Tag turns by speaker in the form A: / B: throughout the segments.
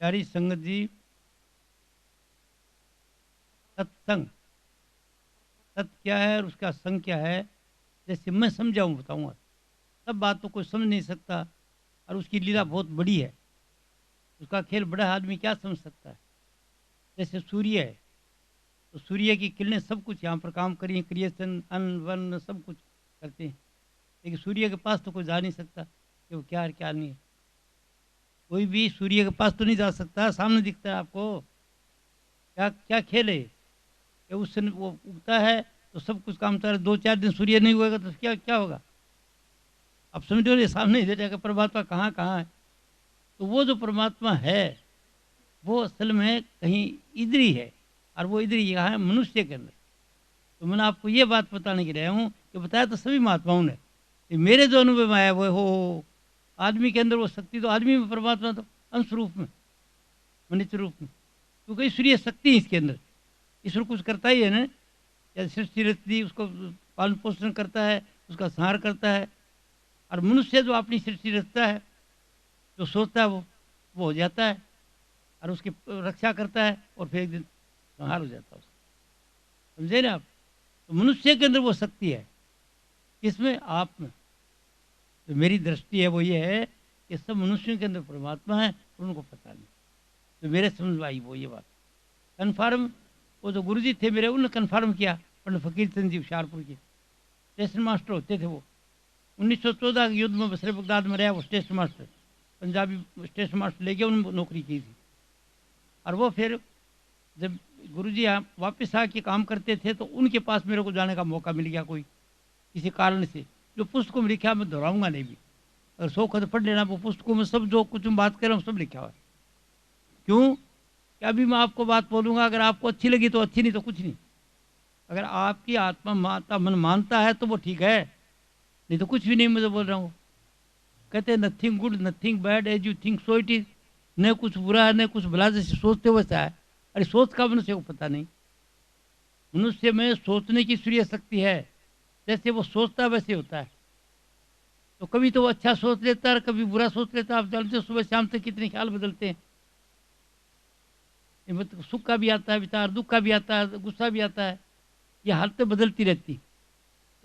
A: प्यारी संगत जी, सत्संग, सत क्या है और उसका संग क्या है, जैसे मैं समझाऊँ बताऊँगा। सब बात तो कोई समझ नहीं सकता और उसकी लीला बहुत बड़ी है। उसका खेल बड़ा आदमी क्या समझ सकता है। जैसे सूर्य है, तो सूर्य की किरणें सब कुछ यहाँ पर काम करी, क्रिएशन, अन्न, वर्ण सब कुछ करते हैं। लेकिन सूर्य के पास तो कोई जा नहीं सकता कि वो क्या है, क्या नहीं है। कोई भी सूर्य के पास तो नहीं जा सकता, सामने दिखता है आपको। क्या क्या खेल है कि उस दिन वो उगता है तो सब कुछ काम चल रहा है, 2-4 दिन सूर्य नहीं होगा तो क्या क्या होगा? अब समझो ये सामने ही जाएगा परमात्मा कहाँ कहाँ है। तो वो जो परमात्मा है वो असल में कहीं इधर ही है, और वो इधर ही यहाँ है मनुष्य के अंदर। तो मैंने आपको ये बात बताने के लिए आया हूँ कि बताया तो सभी महात्माओं ने, कि मेरे जो अनुभव में आया वो हो आदमी के अंदर वो शक्ति, तो आदमी में परमात्मा तो अंश रूप में, मनुष्य रूप में, क्योंकि ईश्वरीय शक्ति है इसके अंदर। ईश्वर कुछ करता ही है ना, या सृष्टि रचती उसको पालन पोषण करता है, उसका संहार करता है। और मनुष्य जो अपनी सृष्टि रचता है, जो सोचता है वो हो जाता है, और उसकी रक्षा करता है, और फिर एक दिन संहार हो जाता है उसका। समझे ना आप? तो मनुष्य के अंदर वो शक्ति है, किसमें? आप में। तो मेरी दृष्टि है वो ये है कि सब मनुष्यों के अंदर परमात्मा है और उनको पता नहीं। तो मेरे समझ में आई वो ये बात कन्फर्म। वो जो गुरुजी थे मेरे, उन्होंने कन्फर्म किया। पंडित फकीर चंद जी हुशियारपुर के स्टेशन मास्टर होते थे वो। 1914 के युद्ध में बसरे बगदाद में रहा वो station master, Punjabi station master लेके उन्होंने नौकरी की थी। और वो फिर जब गुरुजी यहाँ वापस आके काम करते थे तो उनके पास मेरे को जाने का मौका मिल गया, कोई किसी कारण से। जो पुस्तकों में लिखा मैं दोहराऊंगा नहीं भी, अगर 100 खत पढ़ लेना वो पुस्तकों में, सब जो कुछ मैं बात कर रहा हूँ सब लिखा हुआ है। क्यों? कि अभी मैं आपको बात बोलूंगा, अगर आपको अच्छी लगी तो अच्छी, नहीं तो कुछ नहीं। अगर आपकी आत्मा माता मन मानता है तो वो ठीक है, नहीं तो कुछ भी नहीं। मैं तो बोल रहा हूँ, कहते हैं nothing good nothing bad as you think so it is. न कुछ बुरा है न कुछ भला, जैसे सोचते हो वैसा है। अरे सोच का मनुष्य को पता नहीं। मनुष्य में सोचने की सूर्य शक्ति है, जैसे वो सोचता है वैसे होता है। तो कभी तो वो अच्छा सोच लेता है और कभी बुरा सोच लेता है। आप जानते हो सुबह शाम तक कितने ख्याल बदलते हैं। ये मतलब सुख का भी आता है विचार, दुख का भी आता है, गुस्सा भी आता है। ये हालतें बदलती रहती।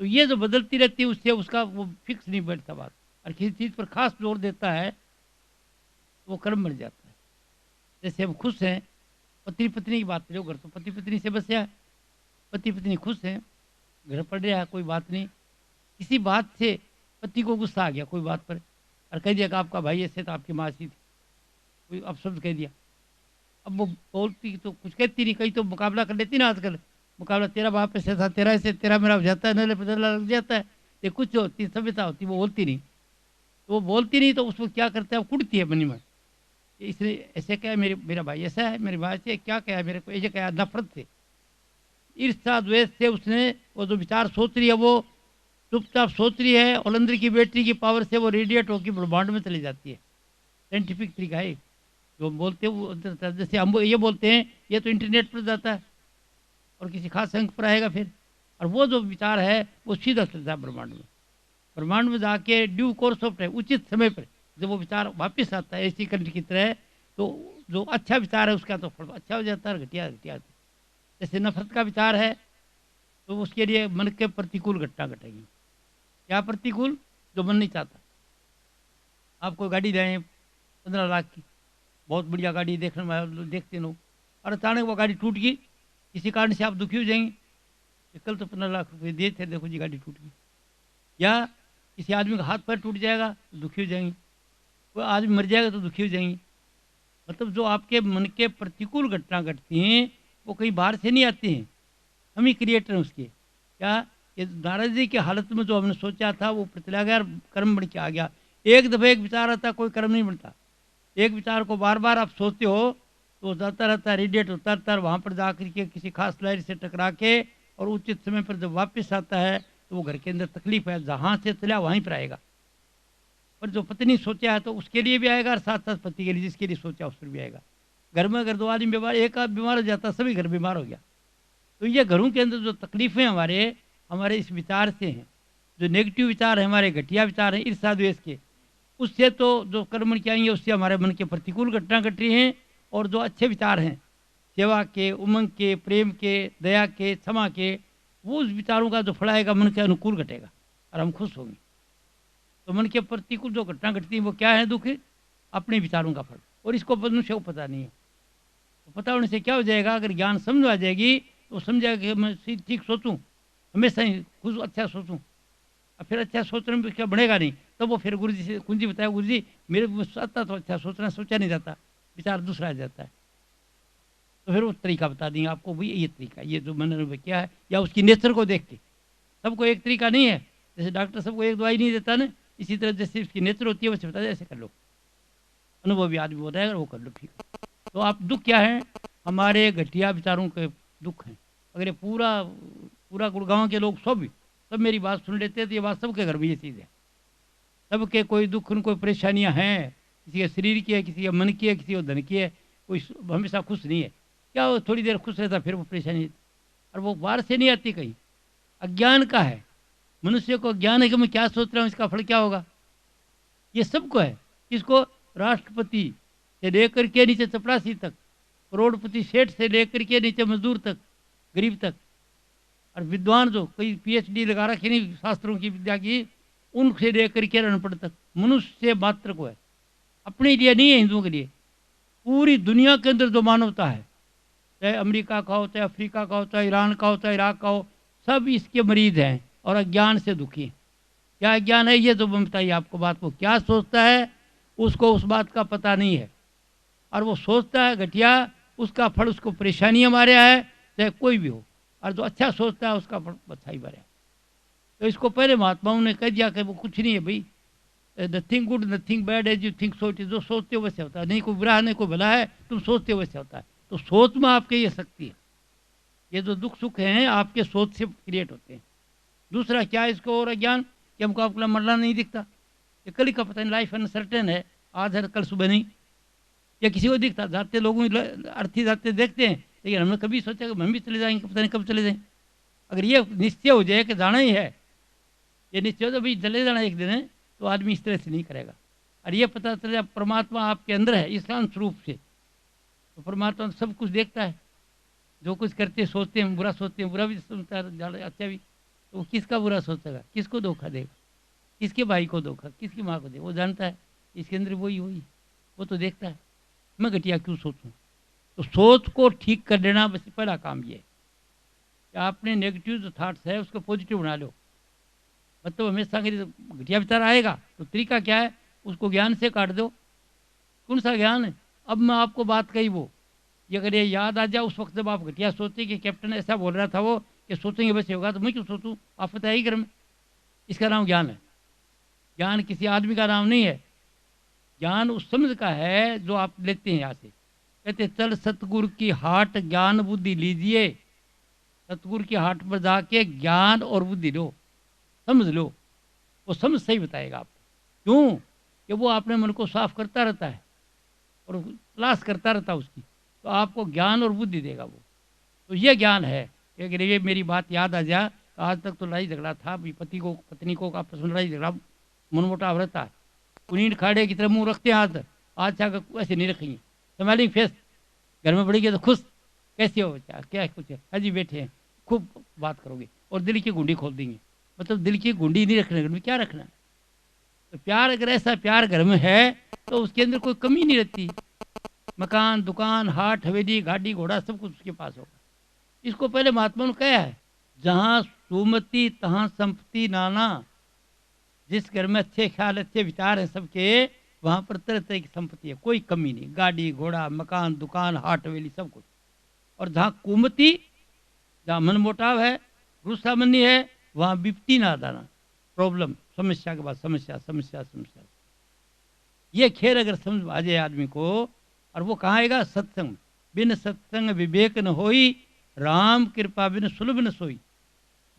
A: तो ये जो बदलती रहती है उससे उसका वो फिक्स नहीं बैठता बात। और किसी चीज़ पर खास जोर देता है तो वो कर्म बन जाता है। जैसे हम खुश हैं, पति पत्नी की बात करो, घर तो पति पत्नी से बस है, पति पत्नी खुश हैं, घर पड़ रहा है, कोई बात नहीं। किसी बात से पति को गुस्सा आ गया कोई बात पर, और कह दिया कि आपका भाई ऐसे तो आपकी माँ ऐसी थी, कोई अपशब्द कह दिया। अब वो बोलती तो कुछ कहती नहीं, कहीं तो मुकाबला कर लेती ना आजकल। मुकाबला, तेरा बाप ऐसे था, तेरा ऐसे, तेरा मेरा हो जाता है, नले बदला लग जाता है। ये कुछ होती सभ्यता होती, वो बोलती नहीं। तो वो बोलती नहीं तो उसको क्या करते हैं, वो कुड़ती है मनी में। इसने ऐसे क्या है, मेरा भाई ऐसा है, मेरी भाई से क्या क्या है, मेरे को ऐसे क्या है, नफरत से, ईर्ष्या द्वेष से उसने वो जो विचार सोच रही है वो चुपचाप सोच रही है, और अंदर की बैटरी की पावर से वो रेडिएट होकर ब्रह्मांड में चली जाती है। साइंटिफिक तरीका है जो हम बोलते हैं वो अंदर जाता है। जैसे हम ये बोलते हैं ये तो इंटरनेट पर जाता है और किसी खास अंक पर आएगा फिर, और वो जो विचार है वो सीधा चलता है ब्रह्मांड में। ब्रह्मांड में जाके ड्यू कोर्स ऑफ टाइम, उचित समय पर जब वो विचार वापस आता है ऐसी करंट की तरह, तो जो अच्छा विचार है उसका तो फल अच्छा हो जाता है, और घटिया घटिया। जैसे नफरत का विचार है तो उसके लिए मन के प्रतिकूल घटना घटेगी। क्या प्रतिकूल? जो मन नहीं चाहता। आप कोई गाड़ी दें 15 लाख की, बहुत बढ़िया गाड़ी, देखने में देखते लोग, और अचानक वो गाड़ी टूट गई, किसी कारण से आप दुखी हो जाएंगे कि कल तो 15 लाख रुपए दिए थे, देखो जी गाड़ी टूट गई। या किसी आदमी का हाथ पैर टूट जाएगा तो दुखी हो जाएंगे, कोई आदमी मर जाएगा तो दुखी हो जाएंगे। मतलब जो आपके मन के प्रतिकूल घटना घटती हैं वो कहीं बाहर से नहीं आती हैं, हम ही क्रिएटर हैं उसके। क्या? ये नारद जी की हालत में जो हमने सोचा था वो प्रचला गया और कर्म बन के आ गया। एक दफे एक विचार आता, कोई कर्म नहीं बनता। एक विचार को बार बार आप सोचते हो तो वो जाता रहता है, रेडिएट होता रहता है, वहाँ पर जाकर के किसी खास लहर से टकरा के, और उचित समय पर जब वापस आता है तो वो घर के अंदर तकलीफ है, जहाँ से चला वहीं पर आएगा। पर जो पत्नी सोचा है तो उसके लिए भी आएगा, और साथ साथ पति के लिए जिसके लिए सोचा उस पर भी आएगा। घर में अगर 2 आदमी बीमार, एक आदमी बीमार हो जाता सभी घर बीमार हो गया। तो ये घरों के अंदर जो तकलीफें हमारे इस विचार से हैं, जो नेगेटिव विचार है, हमारे घटिया विचार हैं ईर्ष्या द्वेष के, उससे तो जो कर्म किए आएंगे उससे हमारे मन के प्रतिकूल घटना घट रही हैं, और जो अच्छे विचार हैं सेवा के, उमंग के, प्रेम के, दया के, क्षमा के, वो उस विचारों का जो फल आएगा मन के अनुकूल घटेगा और हम खुश होंगे। तो मन के प्रतिकूल जो घटना घटती है वो क्या है? दुख, अपने विचारों का फल। और इसको मनुष्य को पता नहीं है। तो पता होने से क्या हो जाएगा? अगर ज्ञान समझ आ जाएगी तो समझेगा कि मैं ठीक सोचूं, हमेशा ही खुद अच्छा सोचूं। और फिर अच्छा सोचने में क्या बढ़ेगा नहीं। तब वो फिर गुरु जी से, कुंजी बताया, गुरु जी मेरे को आता तो अच्छा सोचना, सोचा नहीं जाता, विचार दूसरा आ जाता है। तो फिर वो तरीका बता देंगे आपको, भाई ये तरीका, ये जो मन क्या है, या उसकी नेचर को देख के। सबको एक तरीका नहीं है। जैसे डॉक्टर सबको एक दवाई नहीं देता ना, इसी तरह जैसे उसकी नेचर होती है वैसे बता दे, ऐसे कर लो। अनुभवी आदमी होता है, अगर वो कर लो ठीक है। तो आप दुख क्या है? हमारे घटिया विचारों के दुख हैं। अगर ये पूरा पूरा गुड़गांव के लोग सब मेरी बात सुन लेते हैं तो ये बात सबके घर में ये चीज़ है। सबके कोई दुख, कोई परेशानियां हैं, किसी के शरीर की है, किसी के मन की है, किसी को धन की है। कोई हमेशा खुश नहीं है। क्या वो थोड़ी देर खुश रहता फिर वो परेशानी, और वो बाहर से नहीं आती, कहीं अज्ञान का है। मनुष्य को ज्ञान है कि मैं क्या सोच रहा हूँ, इसका फल क्या होगा, ये सबको है। किसको? राष्ट्रपति से लेकर के नीचे चपरासी तक, करोड़पति सेठ से लेकर के नीचे मजदूर तक, गरीब तक, और विद्वान जो कई पीएचडी लगा रखे नहीं शास्त्रों की विद्या की, उनसे लेकर के अनपढ़ तक, मनुष्य मात्र को है। अपने लिए नहीं है, हिंदुओं के लिए। पूरी दुनिया के अंदर जो मानवता है, चाहे अमेरिका का हो, चाहे अफ्रीका का हो, चाहे ईरान का हो, चाहे इराक का हो, सब इसके मरीज हैं और अज्ञान से दुखी हैं। क्या ज्ञान है? ये तो बताइए आपको बात को। क्या सोचता है उसको उस बात का पता नहीं है, और वो सोचता है घटिया, उसका फल उसको परेशानियां मारे है, चाहे कोई भी हो। और जो अच्छा सोचता है उसका फल अच्छा ही मारे। तो इसको पहले महात्माओं ने कह दिया कि वो कुछ नहीं है भाई, nothing good nothing bad as you think so it is. जो सोचते हो वैसे होता है, नहीं कोई बुरा है नहीं कोई भला है, तुम सोचते हो वैसे होता है। तो सोच में आपके ये शक्ति है। ये जो दुख सुख हैं आपके सोच से क्रिएट होते हैं। दूसरा क्या है इसको और अज्ञान, कि हमको आपको मरना नहीं दिखता, ये कल का पता नहीं, लाइफ अनसर्टेन है, आज है कल सुबह नहीं। या किसी को दिखता, जाते लोगों अर्थी जाते देखते हैं, लेकिन हमने कभी सोचा कि हम भी चले जाएंगे, पता नहीं कब चले जाएंगे। अगर ये निश्चय हो जाए कि जाना ही है, ये निश्चय हो तो भाई चले जाना एक दिन है, तो आदमी इस तरह से नहीं करेगा। और ये पता चले परमात्मा आपके अंदर है ईशांत रूप से, तो परमात्मा सब कुछ देखता है। जो कुछ करते सोचते हैं, बुरा सोचते हैं, बुरा भी सुनता है, अच्छा भी। तो वो किसका बुरा सोचेगा, किसको धोखा देगा, किसके भाई को धोखा, किसकी माँ को देगा, वो जानता है। इसके अंदर वही वो तो देखता है। मैं घटिया क्यों सोचूं? तो सोच को ठीक कर देना बस पहला काम ये है कि आपने नेगेटिव जो थाट्स है उसको पॉजिटिव बना लो। मतलब हमेशा घटिया विचार आएगा तो तरीका क्या है, उसको ज्ञान से काट दो। कौन सा ज्ञान है? अब मैं आपको बात कही वो, ये अगर ये याद आ जाए उस वक्त जब आप घटिया सोचे कि कैप्टन ऐसा बोल रहा था वो, कि सोचेंगे वैसे होगा, तो मैं क्यों सोचूं? आप पता ही घर में। इसका नाम ज्ञान है। ज्ञान किसी आदमी का नाम नहीं है। ज्ञान उस समझ का है जो आप लेते हैं यहाँ से। कहते चल सतगुरु की हाट ज्ञान बुद्धि लीजिए। सतगुरु की हाट पर जाके ज्ञान और बुद्धि लो, समझ लो। वो समझ सही बताएगा आपको। क्यों? कि वो अपने मन को साफ करता रहता है और तलाश करता रहता है उसकी, तो आपको ज्ञान और बुद्धि देगा वो। तो ये ज्ञान है कि अगर ये मेरी बात याद आ जाए, तो आज तक तो लड़ाई झगड़ा था, पति को पत्नी को आपस में लड़ाई झगड़ा मनमुटाव रहता है। कुनीन खाड़े की तरह मुंह रखते हैं हाथ, आज चाह ऐसे नहीं रखेंगे, स्माइलिंग फेस। घर में बढ़ेगी तो खुश, कैसे हो बच्चा, क्या कुछ है, अजी बैठे हैं, खूब बात करोगे और दिल की गुंडी खोल देंगे। मतलब दिल की गुंडी नहीं रखने, घर में क्या रखना है? तो प्यार, अगर ऐसा प्यार घर में है तो उसके अंदर कोई कमी नहीं रहती। मकान, दुकान, हाट, हवेली, गाड़ी, घोड़ा सब कुछ उसके पास होगा। इसको पहले महात्मा ने कहा है, जहाँ सुमति तहाँ संपत्ति नाना। जिस घर में अच्छे ख्याल, अच्छे विचार हैं सबके, वहाँ पर तरह तरह की संपत्ति है, कोई कमी नहीं। गाड़ी, घोड़ा, मकान, दुकान, हाट, हवेली सब कुछ। और जहाँ कुमति, जहाँ मनमुटाव है, रुस्सामनी है, वहाँ विपत्ति ना दाना, प्रॉब्लम, समस्या के बाद समस्या, समस्या, समस्या। ये खेल अगर समझ आ जाए आदमी को, और वो कहाँ आएगा? सत्संग। बिन सत्संग विवेक न होई, राम कृपा बिन सुलभ न सोई।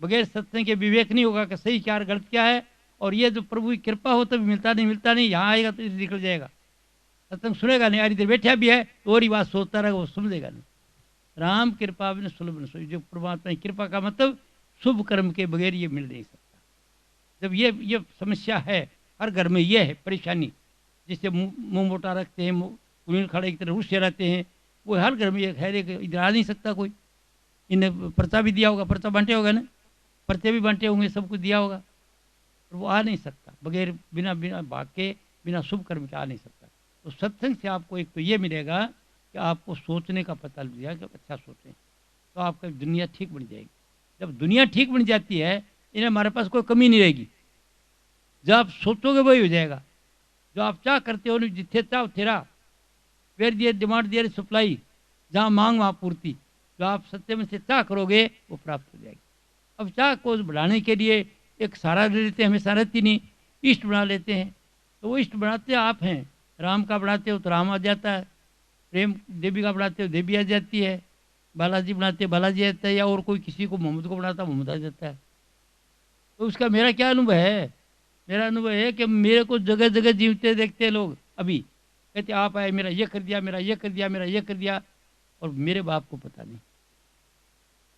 A: बगैर सत्संग के विवेक नहीं होगा कि सही क्या गलत क्या है। और ये जो प्रभु की कृपा हो तब मिलता नहीं, मिलता नहीं, यहाँ आएगा तो इसे निकल जाएगा। सत्संग सुनेगा नहीं, यार इधर बैठा भी है तो और ही बात सोचता रहेगा, वो समझेगा नहीं। राम कृपा बिन सुलभ न सोई। जो परमात्मा की कृपा का मतलब शुभ कर्म के बगैर ये मिल नहीं सकता। जब ये समस्या है हर घर में ये है परेशानी, जिससे मुंह मोटा रखते हैं, कुलीन खड़े की तरह रुस्से रहते हैं, वो हर घर में एक है, एक इधर आ नहीं सकता कोई। इन्हें पर्चा भी दिया होगा, पर्चा बांटे होगा ना, पर्चे भी बांटे होंगे, सब कुछ दिया होगा, और वो आ नहीं सकता बगैर बिना बिना भाग के, बिना शुभ कर्म के आ नहीं सकता। तो सत्संग से आपको एक तो ये मिलेगा कि आपको सोचने का पता लग जाएगा कि अच्छा सोचें, तो आपका दुनिया ठीक बन जाएगी। जब दुनिया ठीक बन जाती है, इन्हें हमारे पास कोई कमी नहीं रहेगी। जब आप सोचोगे वही हो जाएगा। जो आप चाह करते हो, जिथे चाह तेरा, where there demand there supply, जहाँ मांग वहाँ पूर्ति। जो आप सत्य में से चाह करोगे वो प्राप्त हो जाएगी। अब चाह को बढ़ाने के लिए एक सहारा ले लेते हैं, हमेशा रहती नहीं, इष्ट बना लेते हैं। तो वो इष्ट बनाते आप हैं, राम का बनाते हो तो राम आ जाता है, प्रेम देवी का बनाते हो देवी आ जाती है, बालाजी बनाते हो बालाजी आ जाता है, या और कोई किसी को मोहम्मद को बनाता मोहम्मद आ जाता है। तो उसका मेरा क्या अनुभव है? मेरा अनुभव है कि मेरे को जगह जगह जीवते देखते हैं लोग। अभी कहते आप आए, मेरा ये कर दिया, मेरा ये कर दिया, मेरा ये कर दिया, और मेरे बाप को पता नहीं।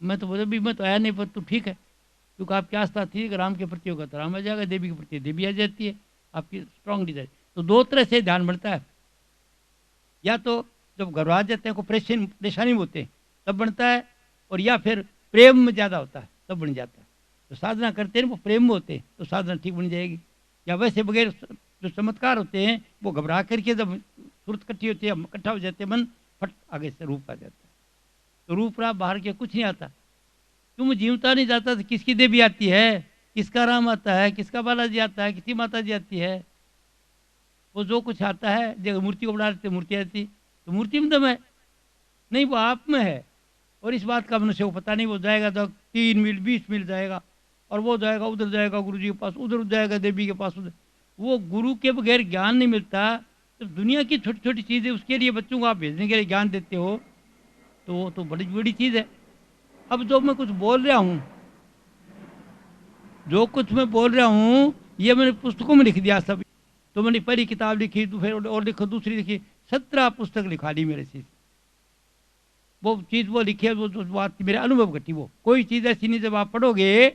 A: मैं तो बोले भी मैं तो आया नहीं, पर तो ठीक है, क्योंकि आपकी आस्था थी कि राम के प्रति होगा तो राम आ जाएगा, देवी के प्रति देवी आ जाती है, आपकी स्ट्रांग डिजाइन। तो दो तरह से ध्यान बढ़ता है, या तो जब घर आ जाते हैं को परेशानी में होते हैं तब बनता है, और या फिर प्रेम में ज़्यादा होता है तब बन जाता है। तो साधना करते हैं वो प्रेम में होते हैं तो साधना ठीक बन जाएगी। या वैसे बगैर जो चमत्कार होते हैं वो घबरा करके जब सूरत इकट्ठी होती है, इकट्ठा हो जाते हैं, मन फट आगे से रूप आ जाता है। तो रूप रहा बाहर के कुछ नहीं आता। तुम जीवता नहीं जाता तो किसकी देवी आती है, किसका राम आता है, किसका बालाजी आता है, किसकी माता जी आती है। वो जो कुछ आता है, जब मूर्ति को बना लेते मूर्ति आती, तो मूर्ति में दम है नहीं, वो आप में है। और इस बात का मनुष्य को पता नहीं। वो जाएगा तो 3 मील 20 मील जाएगा, और वो जाएगा उधर, जाएगा गुरु जी के पास, उधर जाएगा देवी के पास, उधर। वो गुरु के बगैर ज्ञान नहीं मिलता। तो दुनिया की छोटी छोटी चीज़ें उसके लिए बच्चों को आप भेजने के लिए ज्ञान देते हो, तो वो तो बड़ी बड़ी चीज़ है। अब जो मैं कुछ बोल रहा हूँ, जो कुछ मैं बोल रहा हूँ, ये मैंने पुस्तकों में लिख दिया सब। तो मैंने पहली किताब लिखी, तो फिर और लिखो, दूसरी लिखी, 17 पुस्तक लिखा दी मेरे से। वो चीज़ वो लिखी है, वो बात मेरे अनुभव घटी। वो कोई चीज़ ऐसी नहीं, जब आप पढ़ोगे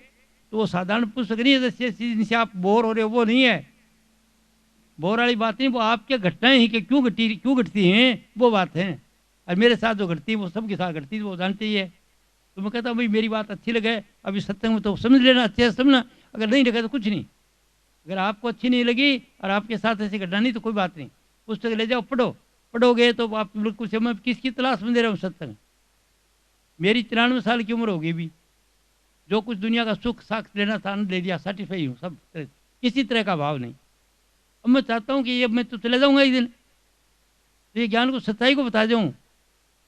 A: तो वो साधारण पुस्तक नहीं है जैसे जिनसे आप बोर हो रहे हो, वो नहीं है। बोर वाली बात नहीं, वो आपके घटनाएं ही कि क्यों घटती हैं वो बात है। और मेरे साथ जो घटती है वो सबके साथ घटती है, वो जानते ही है। तो मैं कहता हूँ भाई मेरी बात अच्छी लगे, अभी सत्संग में तो समझ लेना, अच्छे से समझना, अगर नहीं लगे तो कुछ नहीं। अगर आपको अच्छी नहीं लगी और आपके साथ ऐसी घटना नहीं तो कोई बात नहीं, पुस्तक ले जाओ, पढ़ो। पढ़ोगे तो आप बिल्कुल से, मैं किसकी तलाश में दे रहा हूँ सत्संग। मेरी 93 साल की उम्र होगी भी, जो कुछ दुनिया का सुख साख लेना था ले लिया, सर्टिफाई हूँ सब तरह, किसी तरह का भाव नहीं। अब मैं चाहता हूँ कि ये मैं तो चले जाऊँगा एक दिन, तो ये ज्ञान को सच्चाई को बता जाऊँ,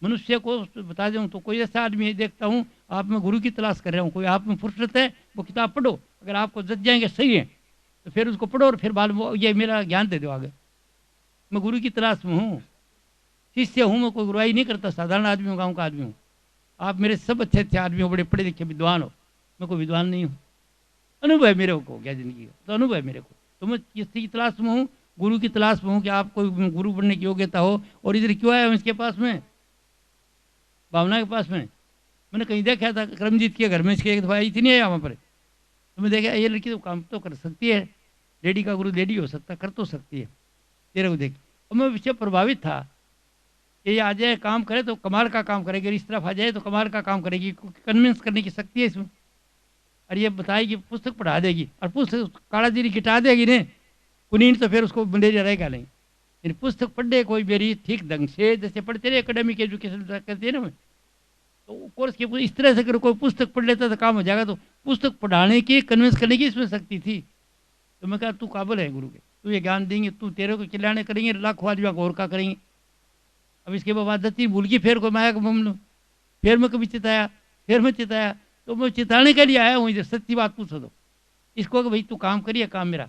A: मनुष्य को बता दूँ। तो कोई ऐसा आदमी देखता हूँ आप में गुरु की तलाश कर रहा हूँ, कोई आप में फुर्सत है, वो किताब पढ़ो, अगर आपको जच जाएंगे सही है तो फिर उसको पढ़ो, और फिर बाद में ये मेरा ज्ञान दे दो आगे। मैं गुरु की तलाश में हूँ, शिष्य हूँ, मैं कोई गुरुआई नहीं करता, साधारण आदमी हूँ, गाँव का आदमी हूँ। आप मेरे सब अच्छे अच्छे आदमी हो, बड़े पढ़े लिखे विद्वान हो, मैं कोई विद्वान नहीं हूँ। अनुभव है मेरे को क्या जिंदगी का, तो अनुभव है मेरे को। तो मैं किसी की तलाश में हूँ, गुरु की तलाश में हूँ कि आप कोई गुरु बनने की योग्यता हो। और इधर क्यों आया हूँ इसके पास में, भावना के पास में। मैंने कहीं देखा था करमजीत के घर में, इसके एक दफा आई थी नहीं आया वहाँ पर, तो मैं देखा ये लड़की तो काम तो कर सकती है, लेडी का गुरु लेडी हो सकता, कर तो सकती है, तेरे को देख। और मैं विषय प्रभावित था कि ये आ जाए काम करे तो कमाल का काम करेगी, इस तरफ आ जाए तो कमाल का काम करेगी, कन्विंस करने की शक्ति है इसमें। और ये बताएगी पुस्तक पढ़ा देगी, और पुस्तक कालाजीरी गिटा देगी ने कुनीन, तो फिर उसको मलेरिया रहेगा नहीं। इन पुस्तक पढ़े कोई मेरी ठीक ढंग से, जैसे पढ़ते रहे एकेडमिक एजुकेशन कहते हैं ना, तो कोर्स के इस तरह से अगर कोई पुस्तक पढ़ लेता तो काम हो जाएगा। तो पुस्तक पढ़ाने की, कन्विंस करने की इसमें शक्ति थी। तो मैं कहा तू काबिल है गुरु के, तू ये ज्ञान देंगे, तू तेरे को कल्याण करेंगे, लाखों आदमियों को और का करेंगे। अब इसके बाद दत्ती भूल गई, फिर कोई माया को मम लो, फिर मैं कभी चिताया, फिर मैं चिताया। तो मैं चिताने के लिए आया हूँ इधर, सच्ची बात पूछो तो इसको कि भाई तू काम करिए, काम मेरा।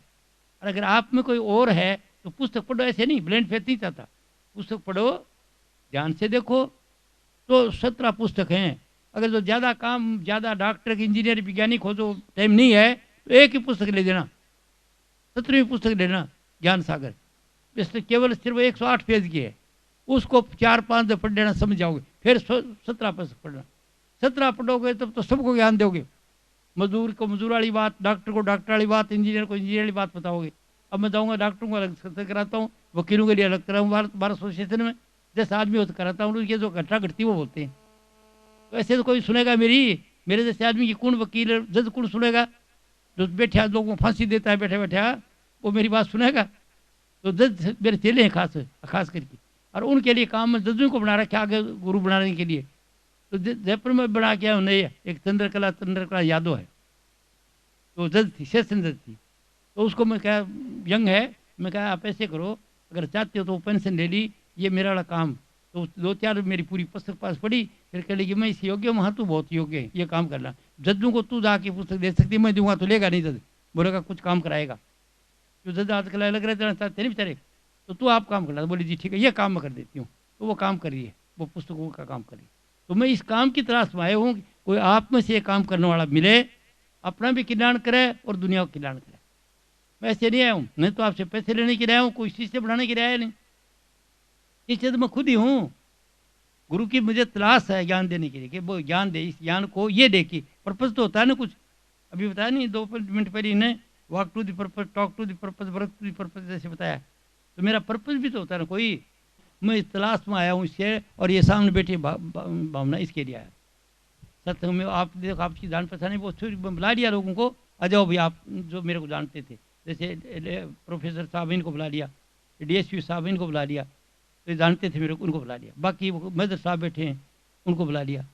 A: और अगर आप में कोई और है तो पुस्तक पढ़ो, ऐसे नहीं ब्लेंड फेथ नहीं चाहता, पुस्तक पढ़ो, ध्यान से देखो। तो 17 पुस्तक हैं। अगर जो ज़्यादा काम, ज़्यादा डॉक्टर इंजीनियर वैज्ञानिक हो तो टाइम नहीं है, तो एक ही पुस्तक ले देना, 17वीं पुस्तक लेना, ज्ञान सागर। इसमें केवल सिर्फ 108 पेज की है, उसको 4-5 दफे पढ़ लेना, समझ जाओगे। फिर 17 पुस्तक पढ़ना, 17 पढ़ोगे तब तो सबको ज्ञान दोगे। मजदूर को मजदूर वाली बात, डॉक्टर को डॉक्टर वाली बात, इंजीनियर को इंजीनियर वाली बात बताओगे। अब मैं जाऊँगा डॉक्टरों को अलग से कराता हूँ, वकीलों के लिए अलग कराऊँ, बार एसोसिएशन में 10 आदमी होते कराता हूँ, उनकी जो घटना घटती है वो बोलते हैं। तो ऐसे तो कोई सुनेगा मेरे जैसे आदमी की कौन वकील जज कौन सुनेगा? जो बैठा लोगों को फांसी देता है बैठे बैठे, वो मेरी बात सुनेगा? तो जज मेरे चेले हैं खास खास करके, और उनके लिए काम में जजों को बना रखा आगे गुरु बनाने के लिए। तो जयपुर में बना के आया उन्हें एक चंद्रकला यादव है, तो जज थी, सेशन जज थी। तो उसको मैं कहा यंग है, मैं कहा आप ऐसे करो, अगर चाहते हो तो पेंशन ले ली, ये मेरा वाला काम। तो 2-4 मेरी पूरी पुस्तक पास पढ़ी, फिर कह लगी मैं इस योग्य हूँ, हाँ तू बहुत योग्य है, ये काम करना। जजों को तू जाके पुस्तक दे सकती, मैं दूंगा तो लेगा नहीं जज, बोलेगा कुछ काम कराएगा। जो जज आजकल अलग रहते चाहते नहीं बेचारे, तो तू आप काम करना। बोली जी ठीक है, ये काम मैं कर देती हूँ। तो वो काम करिए, वो पुस्तकों का काम करिए। तो मैं इस काम की तलाश में आया हूँ, कोई आप में से ये काम करने वाला मिले, अपना भी कल्याण करे और दुनिया का कल्याण करे। मैं ऐसे नहीं आया हूँ, नहीं तो आपसे पैसे लेने के लिए आया हूँ, कोई चीज से बढ़ाने के लिए आया नहीं। इस चीज मैं खुद ही हूँ। गुरु की मुझे तलाश है ज्ञान देने के लिए, कि वो ज्ञान दे, इस ज्ञान को ये दे कि पर्पज तो होता है ना कुछ। अभी बताया नहीं 2 मिनट पहले इन्हें, walk to the purpose, talk to the purpose, work to the purpose जैसे बताया। तो मेरा पर्पज भी तो होता है ना कोई। मैं इस तलाश में आया हूँ इससे, और ये सामने बैठी भावना इसके लिए आया। सत्संग में आप देखो, आपकी जान पहचान वो बुला लिया लोगों को, आ जाओ भाई आप जो मेरे को जानते थे, जैसे प्रोफेसर साहब इनको बुला लिया, डीएसपी साहब इनको बुला लिया, तो ये जानते थे मेरे को, उनको बुला लिया। बाकी मेजर साहब बैठे हैं, उनको बुला लिया।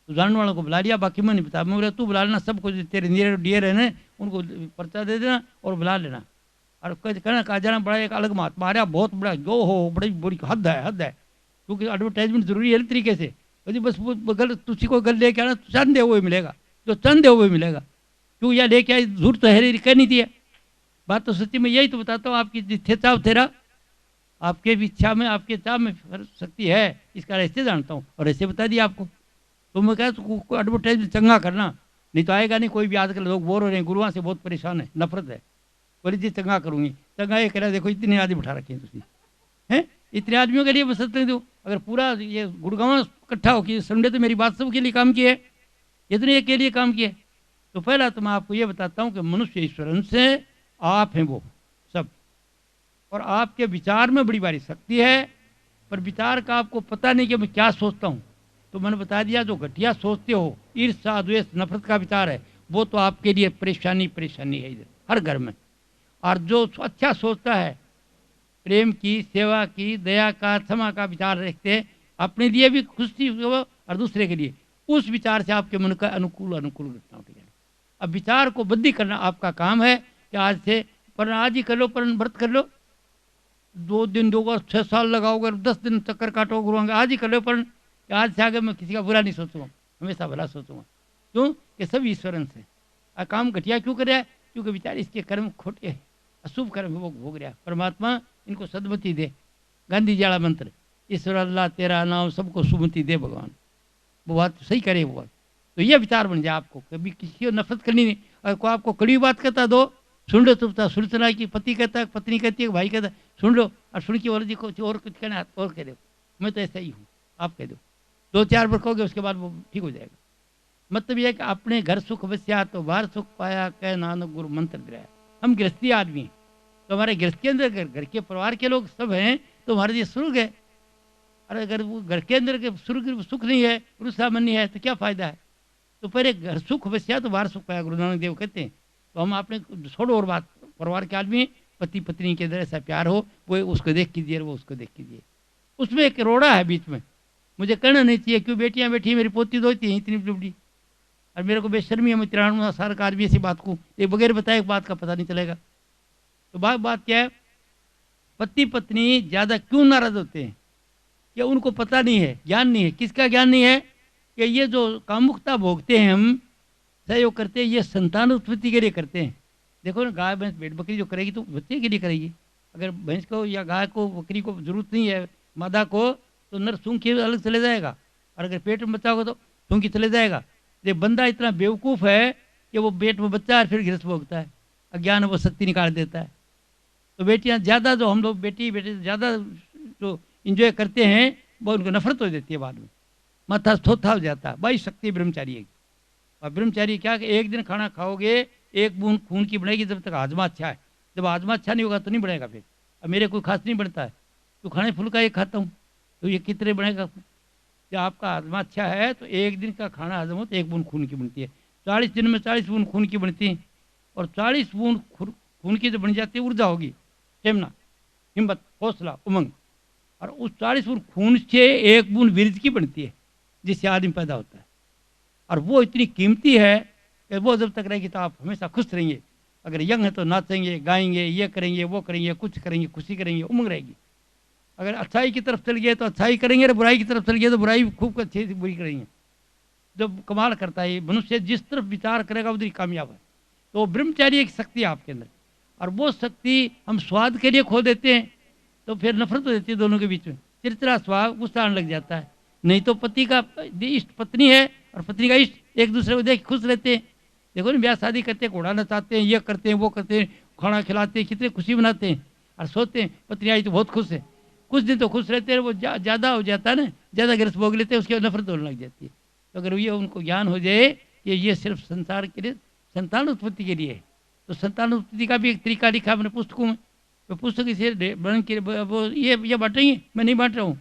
A: तो जानने वालों को बुला लिया, बाकी मैं नहीं बता। मैं बोला तू बुला लेना, सबको तेरे नियर डियर है ना, उनको पर्चा दे देना और बुला लेना। और कहना कहा जाना बड़ा एक अलग महात्मा आ रहा, बहुत बड़ा जो हो, बड़ी बड़ी हद है। क्योंकि एडवर्टाइजमेंट जरूरी है तरीके से। बस वो गल तुझी को गल लेके आना, चंद है वो मिलेगा, जो चंद है वो मिलेगा। क्यों यह लेके आई, झूठ तो है कह नहीं दिया। बात तो सच्ची में यही तो बताता हूँ, आपकी जिथे चाव तेरा, आपके इच्छा में आपके चाव में शक्ति है, इसका ऐसे जानता हूँ और ऐसे बता दिया आपको। तो मैं कहा तो एडवर्टाइजमेंट चंगा करना, नहीं तो आएगा नहीं कोई भी। आजकल लोग बोर हो रहे हैं, गुरुओं से बहुत परेशान है, नफरत है। बोली जी चंगा करूँगी, चंगा ये कह रहा देखो इतने आदमी बिठा रखे हैं तुम हैं, इतने आदमियों के लिए बस दो। अगर पूरा ये गुड़गांव इकट्ठा हो कि संडे तो मेरी बात सबके लिए काम किए, इतने के लिए काम किए। तो पहला तो मैं आपको ये बताता हूँ कि मनुष्य ईश्वर से आप हैं वो सब, और आपके विचार में बड़ी भारी शक्ति है, पर विचार का आपको पता नहीं कि मैं क्या सोचता हूँ। तो मैंने बता दिया, जो घटिया सोचते हो, ईर्ष्या द्वेष नफरत का विचार है, वो तो आपके लिए परेशानी है इधर हर घर में। और जो अच्छा सोचता है, प्रेम की, सेवा की, दया का, क्षमा का विचार रखते हैं, अपने लिए भी खुशी हो और दूसरे के लिए, उस विचार से आपके मन का अनुकूल घटना उठ जाए। अब विचार को बुद्धि करना आपका काम है कि आज से, पर आज ही कर लो, पर व्रत कर लो, 2 दिन दोगे, 6 साल लगाओगे, 10 दिन चक्कर काटोगे, आज ही कर लो। पर आज से आगे मैं किसी का बुरा नहीं सोचूंगा, हमेशा भला सोचूंगा। क्यों कि सब ईश्वरन से। काम घटिया क्यों कर रहा है? क्योंकि विचार इसके कर्म खोटे हैं, अशुभ कर्म वो भोग रहा है। परमात्मा इनको सदमति दे, गांधी जी वाला मंत्र, ईश्वर अल्लाह तेरा नाम सबको सुमति दे भगवान, वो बात सही करे वो बात। तो ये विचार बन जाए आपको, कभी किसी को नफरत करनी नहीं। और कोई आपको कड़ी बात कहता दो, सुन लो, चुपता सुनना की पति कहता है, पत्नी कहती है, भाई कहता है, सुन लो, और सुन के और जी को और कुछ कहना और कह दो, मैं तो ऐसा ही हूँ, आप कह दो। 2-4 बार कहोगे, उसके बाद वो ठीक हो जाएगा। मतलब यह कि अपने घर सुख बस्या तो बाहर सुख पाया, कह नानक गुरु मंत्र दिलाया। हम गृहस्थी आदमी हैं, तो हमारे गृहस्थ के अंदर घर के परिवार के लोग सब हैं, तो हमारे लिए स्वर्ग है। और अगर वो घर के अंदर के स्वर्ग सुख नहीं है, रुसामनी है, तो क्या फायदा है? तो पहले घर सुख बस्या तो बाहर सुख पाया, गुरु नानक देव कहते हैं। तो हम आपने छोड़ो और बात, परिवार के आदमी, पति पत्नी के अंदर ऐसा प्यार हो, वो उसको देख कीजिए, वो उसको देख कीजिए। उसमें एक रोड़ा है बीच में, मुझे कहना नहीं चाहिए, क्यों बेटियां बैठी, मेरी पोती दोती हैं इतनी बड़ी, और मेरे को बेशर्मी है, मैं 93 साल का आदमी ऐसी बात को एक बगैर बताए बात का पता नहीं चलेगा। तो बात क्या है, पति पत्नी ज्यादा क्यों नाराज होते हैं? कि उनको पता नहीं है, ज्ञान नहीं है। किसका ज्ञान नहीं है? कि ये जो कामुकता भोगते हैं, हम सहयोग करते हैं, ये संतान उत्पत्ति के लिए करते हैं। देखो ना, गाय भैंस भेड़ बकरी जो करेगी तो बच्चे के लिए करेगी। अगर भैंस को या गाय को बकरी को जरूरत नहीं है मादा को, तो नर सूंघ के अलग चले जाएगा, और अगर पेट में बच्चा होगा तो सूंघ के चले जाएगा। ये बंदा इतना बेवकूफ़ है कि वो पेट में बच्चा है, फिर गृहस्थ भोगता है, अज्ञान वो शक्ति निकाल देता है। तो बेटियां ज़्यादा, जो हम लोग बेटी ज़्यादा जो इंजॉय करते हैं, वो उनको नफरत हो जाती है बाद में, माथा थोथा हो जाता है। भाई शक्ति ब्रह्मचारी है। और ब्रह्मचारी क्या कि एक दिन खाना खाओगे, एक बूंद खून की बनेगी, जब तक हाजमा अच्छा है, जब आजमा अच्छा नहीं होगा तो नहीं बढ़ेगा फिर। अब मेरे कोई खास नहीं बनता है, तो खाने फुल्का ये खाता हूँ, तो ये कितने बनेगा। जब आपका आजमा अच्छा है तो एक दिन का खाना हजम हो तो 1 बूंद खून की बनती है, 40 दिन में 40 बूंद खून की बनती है। और 40 बूंद खून की जो बन जाती है ऊर्जा होगी, स्टेमिना, हिम्मत, हौसला, उमंग। और उस 40 बूंद खून से 1 बूंद वीर्य की बनती है, जिससे आदमी पैदा होता है। और वो इतनी कीमती है कि वो जब तक रहेगी तो आप हमेशा खुश रहेंगे। अगर यंग है तो नाचेंगे, गाएंगे, ये करेंगे, वो करेंगे, कुछ करेंगे, खुशी करेंगे, उमंग रहेगी। अगर अच्छाई की तरफ चल गए तो अच्छाई करेंगे, और बुराई की तरफ चल गए तो बुराई खूब अच्छी से बुरी करेंगे। जब कमाल करता है मनुष्य, जिस तरफ विचार करेगा उधर ही कामयाब है। तो ब्रह्मचार्य एक शक्ति है आपके अंदर, और वो शक्ति हम स्वाद के लिए खो देते हैं तो फिर नफरत हो जाती है दोनों के बीच में, चिड़चिड़ा स्वभाव, गुस्सा आने लग जाता है। नहीं तो पति का इष्ट पत्नी है और पत्नी का इष्ट, एक दूसरे को देख खुश रहते हैं। देखो ना, ब्याह शादी करते हैं, घोड़ा नचाते हैं, ये करते हैं, वो करते हैं, खाना खिलाते हैं, कितनी खुशी मनाते हैं, और सोचते हैं पत्नी आई तो बहुत खुश है। कुछ दिन तो खुश रहते हैं, वो ज़्यादा हो जाता है ना, ज़्यादा गिरस भोग लेते हैं, उसके बाद नफरत होने लग जाती है। तो अगर ये उनको ज्ञान हो जाए कि ये सिर्फ संसार के लिए, संतान उत्पत्ति के लिए है, तो संतान उत्पत्ति का भी एक तरीका लिखा अपने पुस्तकों में। तो पुस्तक इसे बन के वो ये बांटेंगे, मैं नहीं बांट रहा हूँ,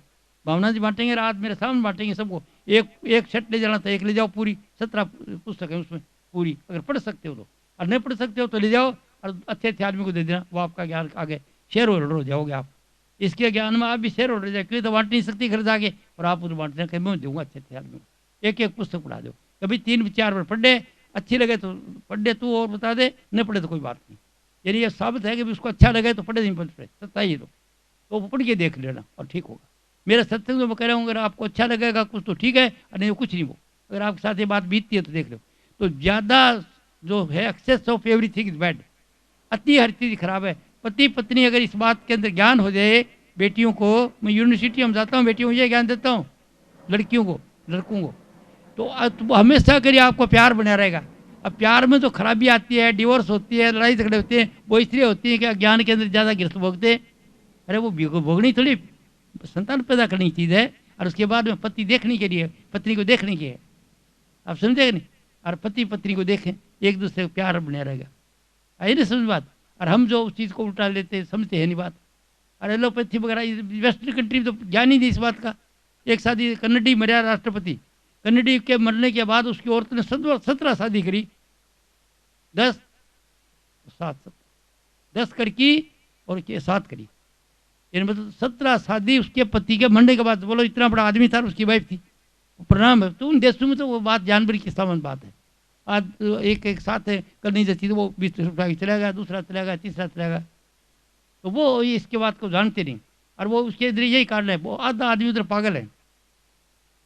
A: भावना जी बांटेंगे, रात मेरे सामने बांटेंगे सबको। एक सेट ले जाना था, एक ले जाओ, पूरी 17 पुस्तक है उसमें पूरी, अगर पढ़ सकते हो तो, और नहीं पढ़ सकते हो तो ले जाओ और अच्छे अच्छे आदमी को दे देना, वो आपका ज्ञान आगे शेयर होल्डर हो जाओगे आप। इसके ज्ञान में आप भी शेयर होल्डर जाए, क्योंकि तो बांट नहीं सकती घर जाके, और आप उन्हें बांटने के मैं दूंगा अच्छे अच्छे आदमी को। एक पुस्तक पढ़ा दो, कभी 3-4 बार पढ़ दे, अच्छी लगे तो पढ़ दे तू और बता दे, नहीं पढ़े तो कोई बात नहीं। यानी ये साबित है कि उसको अच्छा लगे तो पढ़े, नहीं पढ़े सत्ता ही तो पढ़ के देख लेना और ठीक होगा। मेरा सत्संग तो मैं कह रहा हूँ, अगर आपको अच्छा लगेगा कुछ तो ठीक है, और नहीं तो कुछ नहीं। वो अगर आपके साथ ये बात बीतती है तो देख लो। तो ज़्यादा जो है excess of everything is bad, अति हर चीज़ खराब है। पति पत्नी अगर इस बात के अंदर ज्ञान हो जाए, बेटियों को, मैं यूनिवर्सिटी में जाता हूँ, बेटियों को ये ज्ञान देता हूँ, लड़कियों को, लड़कों को, तो हमेशा करिए आपको प्यार बना रहेगा। अब प्यार में तो खराबी आती है, डिवोर्स होती है, लड़ाई झगड़े होते हैं, वो इसलिए होती है कि ज्ञान के अंदर ज़्यादा गिरफ्त भोगते। अरे वो भोगनी थोड़ी, संतान पैदा करने की चीज़ है, और उसके बाद में पति देखने के लिए, पत्नी को देखने के है, आप समझे नहीं। और पति पत्नी को देखें, एक दूसरे को प्यार बना रहेगा, आई नहीं समझ बात। और हम जो उस चीज़ को उल्टा लेते समझते हैं नहीं बात। और एलोपैथी वगैरह वेस्टर्न कंट्री तो ज्ञान ही नहीं इस बात का। एक शादी कन्नडी मरा राष्ट्रपति, कन्नडी के मरने के बाद उसकी औरत ने 17 शादी करी, 10 करके और 7 करी, मतलब 17 शादी उसके पति के मरने के बाद। बोलो इतना बड़ा आदमी था, उसकी वाइफ थी, प्रणाम है। तो उन देशों में तो वो बात जानवर की सामान बात है। आज एक साथ है करनी जाती, तो वो 20 रुपया चला गया, दूसरा चला गया, तीसरा चला गया, तो वो इसके बात को जानते नहीं। और वो उसके इधर यही कारण है, वो आधा आदमी उधर पागल है,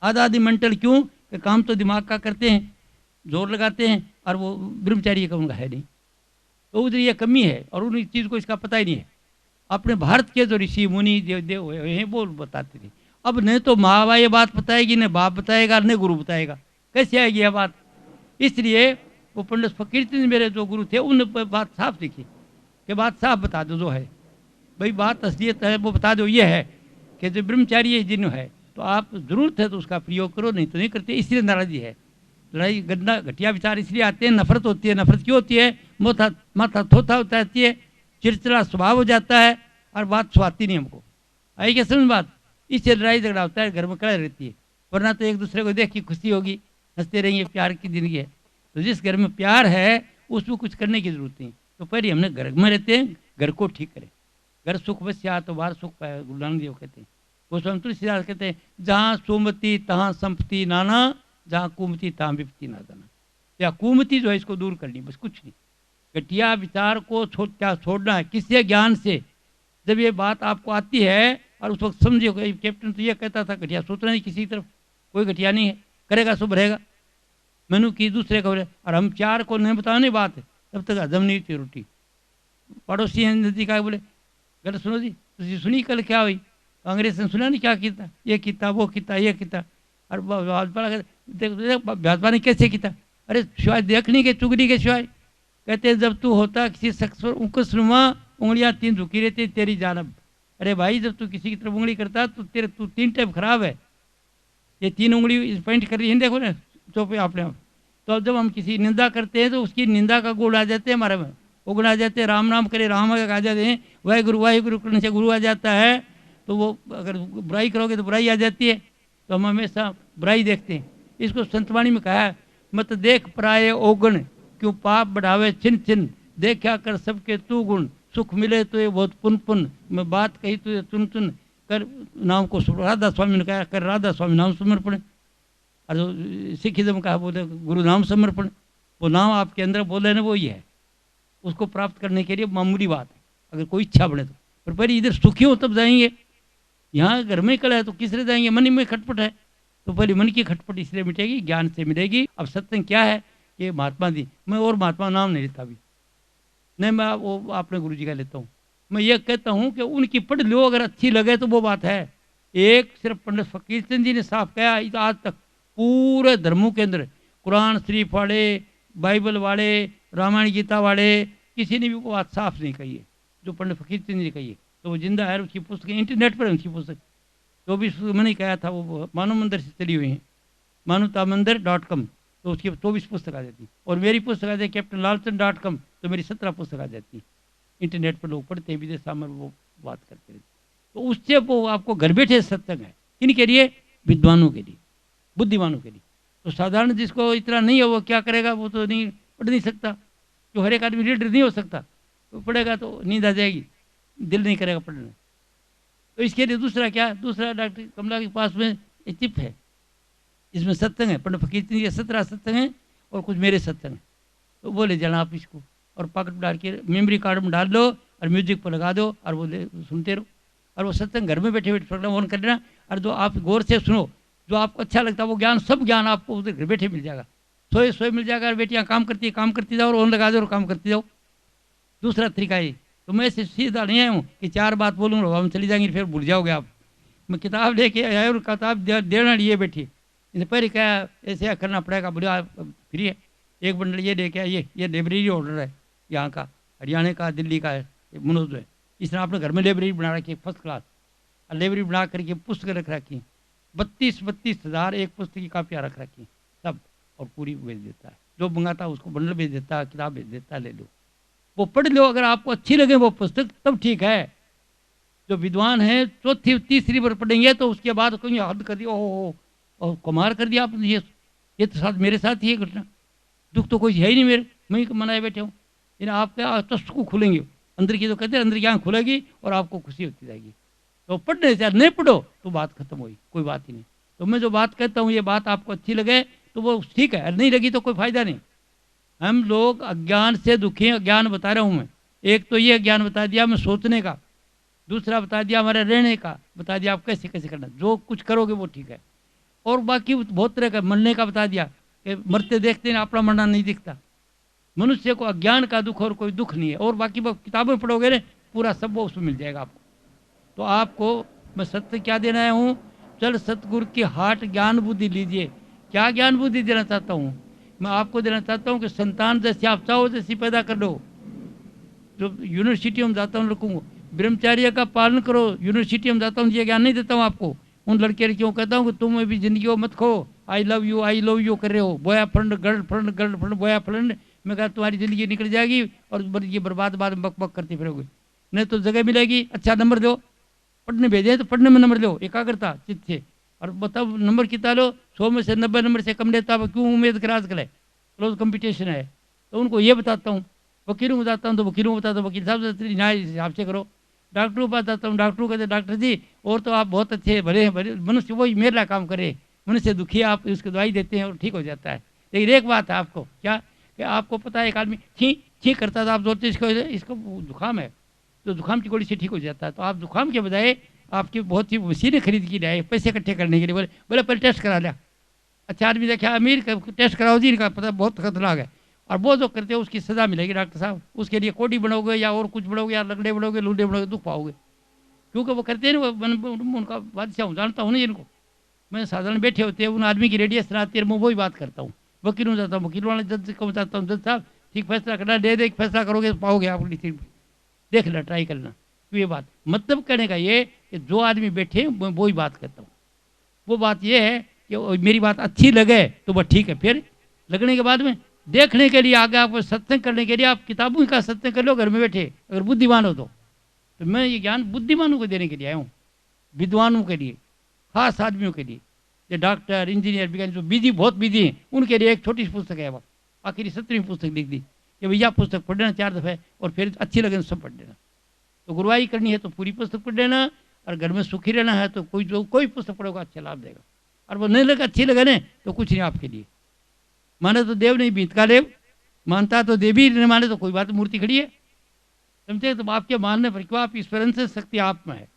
A: आधा आदमी मेंटल। क्यों कि काम तो दिमाग का करते हैं, जोर लगाते हैं, और वो ब्रह्मचारी का उनका है नहीं, तो उधर ये कमी है, और उन चीज़ को इसका पता ही नहीं है। अपने भारत के जो ऋषि मुनि देव हैं वो बताते थे। अब न तो माँ ये बात बताएगी, न बाप बताएगा, न गुरु बताएगा, कैसे आएगी यह बात। इसलिए वो पंडित फकीर चंद मेरे जो गुरु थे, उन बात साफ लिखी कि बात साफ बता दो, जो है भाई बात असलियत है वो बता दो। ये है कि जो ब्रह्मचारी जिन है, तो आप जरूरत है तो उसका प्रयोग करो, नहीं तो नहीं करते। इसलिए नाराजी है, लड़ाई गंदा घटिया विचार इसलिए आते हैं, नफरत होती है। नफरत क्यों होती है? माथा थोथा होता रहती है, चिड़चिड़ा स्वभाव हो जाता है, और बात स्वाती नहीं हमको, आई क्या समझ बात। इससे लड़ाई झगड़ा होता है, घर में कड़ा रहती है। वरना तो एक दूसरे को देख के खुशी होगी, हंसते रहेंगे, प्यार की जिंदगी है। तो जिस घर में प्यार है उसमें कुछ करने की जरूरत नहीं। तो पहले हमने घर में रहते हैं, घर को ठीक करें। घर सुख बस्या तो बाहर सुख पाए, गुरु नानक देव कहते हैं। गोस्वामी तुलसीदास कहते हैं, जहाँ सुमति तहाँ संपत्ति नाना, जहाँ कुमति तहाँ विपत्ति ना जाना। या कुमति जो है इसको दूर करनी, बस कुछ नहीं। घटिया विचार को छोड़ना है, किससे? ज्ञान से। जब ये बात आपको आती है, और उस वक्त समझिए कैप्टन तो ये कहता था घटिया सोचना नहीं किसी तरफ, कोई घटिया नहीं है, करेगा शुभ रहेगा। मैनू की दूसरे को, और हम 4 को नहीं बताने बात है, तब तक हजम नहीं थी रोटी। पड़ोसी नदी का बोले, गल सुनो जी, तुझे सुनी कल क्या हुई? तो अंग्रेज ने सुना नहीं क्या किया, ये किया वो किया ये किया। और भाजपा ने कैसे किया? अरे शिवाय देखने के चुगली के शिवाय। कहते हैं जब तू होता किसी शख्स पर उंकुशनुमा, उंगलियां 3 झुकी रहती तेरी जानब। अरे भाई जब तू किसी की तरफ उंगली करता तो तू 3 टाइप खराब है। ये 3 उंगली पॉइंट कर रही है, देखो ना चौपे आपने आप। तो जब हम किसी निंदा करते हैं तो उसकी निंदा का गुण आ जाते हैं हमारे में, ओगण आ जाते हैं, राम नाम करे राम आ जाते हैं, वाहिगुरु करने से गुरु आ जाता है। तो वो अगर बुराई करोगे तो बुराई आ जाती है। तो हम हमेशा बुराई देखते हैं। इसको संतवाणी में कहा है, मत देख पराये ओगण, क्यों पाप बढ़ावे छिन छिन, देखा कर सबके तू गुण, सुख मिले तो ये बहुत पुन पुन, मैं बात कही तो ये चुन चुन, कर नाम को राधा स्वामी ने कहा, कर राधा स्वामी नाम समर्पण। और जो सिखिज्म का बोले गुरु नाम समर्पण, वो नाम आपके अंदर बोले ना, वो ही है। उसको प्राप्त करने के लिए मामूली बात है, अगर कोई इच्छा बने तो। पर पहले इधर सुखी हो तब जाएंगे। यहाँ घर में कल है तो किसरे जाएंगे, मन में खटपट है, तो पहले मन की खटपट इसलिए मिटेगी, ज्ञान से मिलेगी। अब सत्संग क्या है कि महात्मा जी, मैं और महात्मा नाम नहीं लेता अभी, नहीं मैं वो अपने गुरु जी का लेता हूँ। मैं ये कहता हूँ कि उनकी पढ़ लो, अगर अच्छी लगे तो वो बात है। एक सिर्फ पंडित फकीर चंद जी ने साफ कहा, आज तक पूरे धर्मों के अंदर कुरान शरीफ वाले, बाइबल वाले, रामायण गीता वाले, किसी ने भी वो बात साफ नहीं कही है जो पंडित फकीर चंद जी ने कही है। तो वो जिंदा है, उसकी पुस्तक इंटरनेट पर है, उसकी पुस्तक जो भी मैंने कहा था, वो मानव मंदिर से चली हुई है, मानवतामंदिर.com, तो उसकी 24 पुस्तक आ जाती। और मेरी पुस्तक आ जाती कैप्टन लालचंद.com, तो मेरी 17 पुस्तक आ जाती। इंटरनेट पर लोग पढ़ते हैं, विदेश में वो बात करते रहते। तो उससे वो आपको घर बैठे सत्संग है। किन के लिए? विद्वानों के लिए, बुद्धिमानों के लिए। तो साधारण जिसको इतना नहीं है वो क्या करेगा, वो तो नहीं पढ़ नहीं सकता। जो हर एक आदमी रीडर नहीं हो सकता, तो पढ़ेगा तो नींद आ जाएगी, दिल नहीं करेगा पढ़ने। तो इसके लिए दूसरा क्या, दूसरा डॉक्टर कमला के पास में एक चिप है, इसमें सत्संग है, पंडित फकीर चंद के 17 सत्संग हैं और कुछ मेरे सत्संग हैं। तो बोले जाना आप इसको, और पॉकेट में डाल के मेमोरी कार्ड में डाल दो और म्यूजिक पर लगा दो, और वो सुनते रहो। और वो सत्संग घर में बैठे बैठे प्रोग्राम ऑन कर लेना, और जो आप गौर से सुनो, जो आपको अच्छा लगता है वो ज्ञान, सब ज्ञान आपको उधर घर बैठे मिल जाएगा, सोए सोए मिल जाएगा। और बेटियाँ काम करती जाओ, और ऑन लगा दो और काम करती जाओ। दूसरा तरीका ये, तो मैं सीधा नहीं आया हूँ कि 4 बात बोलूँगा हम चली जाएंगी फिर भूल जाओगे आप। मैं किताब लेके आया और किताब देना लिए बैठी, इन्हें पहले क्या ऐसे करना पड़ेगा, बोले फ्री है। एक बंडल ये लेके आइए, ये लाइब्रेरी ऑर्डर है यहाँ का, हरियाणा का, दिल्ली का है, मनोज है। इसने अपने घर में लाइब्रेरी बना रखी है फर्स्ट क्लास, और लाइब्रेरी बना करके पुस्तक रख रखी 32,000 एक पुस्तक की कापियाँ रख रखी सब, और पूरी भेज देता है। जो मंगाता है उसको बंडल भेज देता है, किताब भेज देता है, ले लो वो पढ़ लो। अगर आपको अच्छी लगे वो पुस्तक तब ठीक है। जो विद्वान है चौथी तीसरी बार पढ़ेंगे तो उसके बाद कोई हद कर दिया, ओह कुमार कर दिया आपने, ये तो साथ मेरे साथ ही है घटना, दुख तो कोई है ही नहीं मेरे, मैं ही मनाए बैठे हूँ। इन आपके तस्त को खुलेंगे अंदर की, तो कहते हैं अंदर की आँख खुलेगी और आपको खुशी होती जाएगी। तो पढ़ने से नहीं पढ़ो तो बात खत्म हुई, कोई बात ही नहीं। तो मैं जो बात कहता हूँ ये बात आपको अच्छी लगे तो वो ठीक है, नहीं लगी तो कोई फायदा नहीं। हम लोग अज्ञान से दुखी हैं, अज्ञान बता रहा हूँ मैं। एक तो ये ज्ञान बता दिया मैं सोचने का, दूसरा बता दिया हमारे रहने का, बता दिया आप कैसे कैसे करना, जो कुछ करोगे वो ठीक है। और बाकी बहुत तरह का मरने का बता दिया कि मरते देखते हैं अपना मरना नहीं दिखता। मनुष्य को अज्ञान का दुख और कोई दुख नहीं है। और बाकी किताबें पढ़ोगे ना पूरा सब वो उसमें मिल जाएगा आपको। तो आपको मैं सत्य क्या देना आया हूँ, चल सतगुरु की हाट ज्ञान बुद्धि लीजिए। क्या ज्ञान बुद्धि देना चाहता हूँ मैं आपको, देना चाहता हूँ कि संतान जैसे आप चाहो जैसी पैदा कर लो। जो यूनिवर्सिटी में जाता हूँ लड़कों, ब्रह्मचार्य का पालन करो। यूनिवर्सिटी में जाता हूँ ये ज्ञान नहीं देता हूँ आपको, उन लड़के लड़कियों कहता हूँ कि तुम भी जिंदगी को मत खो, आई लव यू कर रहे हो, बॉयफ्रेंड गर्लफ्रेंड बॉयफ्रेंड। मैं कहा तुम्हारी ज़िंदगी निकल जाएगी और ये बर्बाद बाद में बक करती फिरोगे। नहीं तो जगह मिलेगी, अच्छा नंबर दो, पढ़ने भेजे तो पढ़ने में नंबर दो, एकाग्रता चित्त से। और बताओ नंबर कितना लो, 100 में से 90 नंबर से कम लेता, क्यों उम्मीद कर आजकल है, क्लोज कंपटीशन है। तो उनको ये बताता हूँ, वकीलों को बताता हूँ तो वकीलों को बताता हूँ वकील साहब से न्याय हिसाब से करो। डॉक्टरों को बताता हूँ, डॉक्टरों कहते डॉक्टर जी और तो आप बहुत अच्छे भले हैं, भले मनुष्य वही मेरा काम करे, मनुष्य दुखी है आप उसको दवाई देते हैं और ठीक हो जाता है। लेकिन एक बात है आपको क्या कि आपको पता है एक आदमी छी करता था, आप सोचते इसको जुकाम है तो जुकाम की गोली से ठीक हो जाता है। तो आप जुकाम के बजाय आपकी बहुत सी मशीनें खरीद की लाए पैसे इकट्ठे करने के लिए, बोले पहले टेस्ट करा लिया। अच्छा आदमी देखा अमीर टेस्ट कराओ जी, इनका पता बहुत खतरनाक है, और वो जो करते हैं उसकी सज़ा मिलेगी डॉक्टर साहब। उसके लिए कोडी बनोगे या और कुछ बनोगे या लंगड़े बनोगे लूडे बनोगे दुख पाओगे, क्योंकि वो करते हैं ना, उनका बादशाह हूँ जानता हूँ ना जिनको। मैं साधारण बैठे होते हैं उन आदमी की रेडियस आती है, मैं वही बात करता हूँ। वकीलों जाता हूँ, वकील वाले जज को बताता हूँ, जज साहब ठीक फैसला करना, दे फैसला करोगे तो पाओगे आप सीट, देख लेना ट्राई करना। तो ये बात मतलब कहने का ये कि जो आदमी बैठे मैं वही बात करता हूँ। वो बात ये है कि मेरी बात अच्छी लगे तो वह ठीक है, फिर लगने के बाद में देखने के लिए आगे आपको सत्संग करने के लिए आप किताबों का सत्संग कर लो घर में बैठे, अगर बुद्धिमान हो तो मैं ये ज्ञान बुद्धिमानों को देने के लिए आया हूँ, विद्वानों के लिए, खास आदमियों के लिए, जो डॉक्टर इंजीनियर वैज्ञानिक जो बिजी बहुत बिजी हैं उनके लिए एक छोटी सी पुस्तक है। वह आखिरी 17वीं पुस्तक लिख दी कि भैया पुस्तक पढ़ लेना 4 दफ़े और फिर अच्छी लगे तो सब पढ़ लेना। तो गुरुवाई करनी है तो पूरी पुस्तक पढ़ लेना, और घर में सुखी रहना है तो कोई पुस्तक पढ़ोगा अच्छा लाभ देगा, और वो नहीं लगे अच्छी लगे ना तो कुछ नहीं आपके लिए। माने तो देव नहीं बीत का देव, मानता तो देवी नहीं माने तो कोई बात, मूर्ति खड़ी है, समझे। तो आपके मानने पर क्यों, आप ईश्वरन से शक्ति आप में है,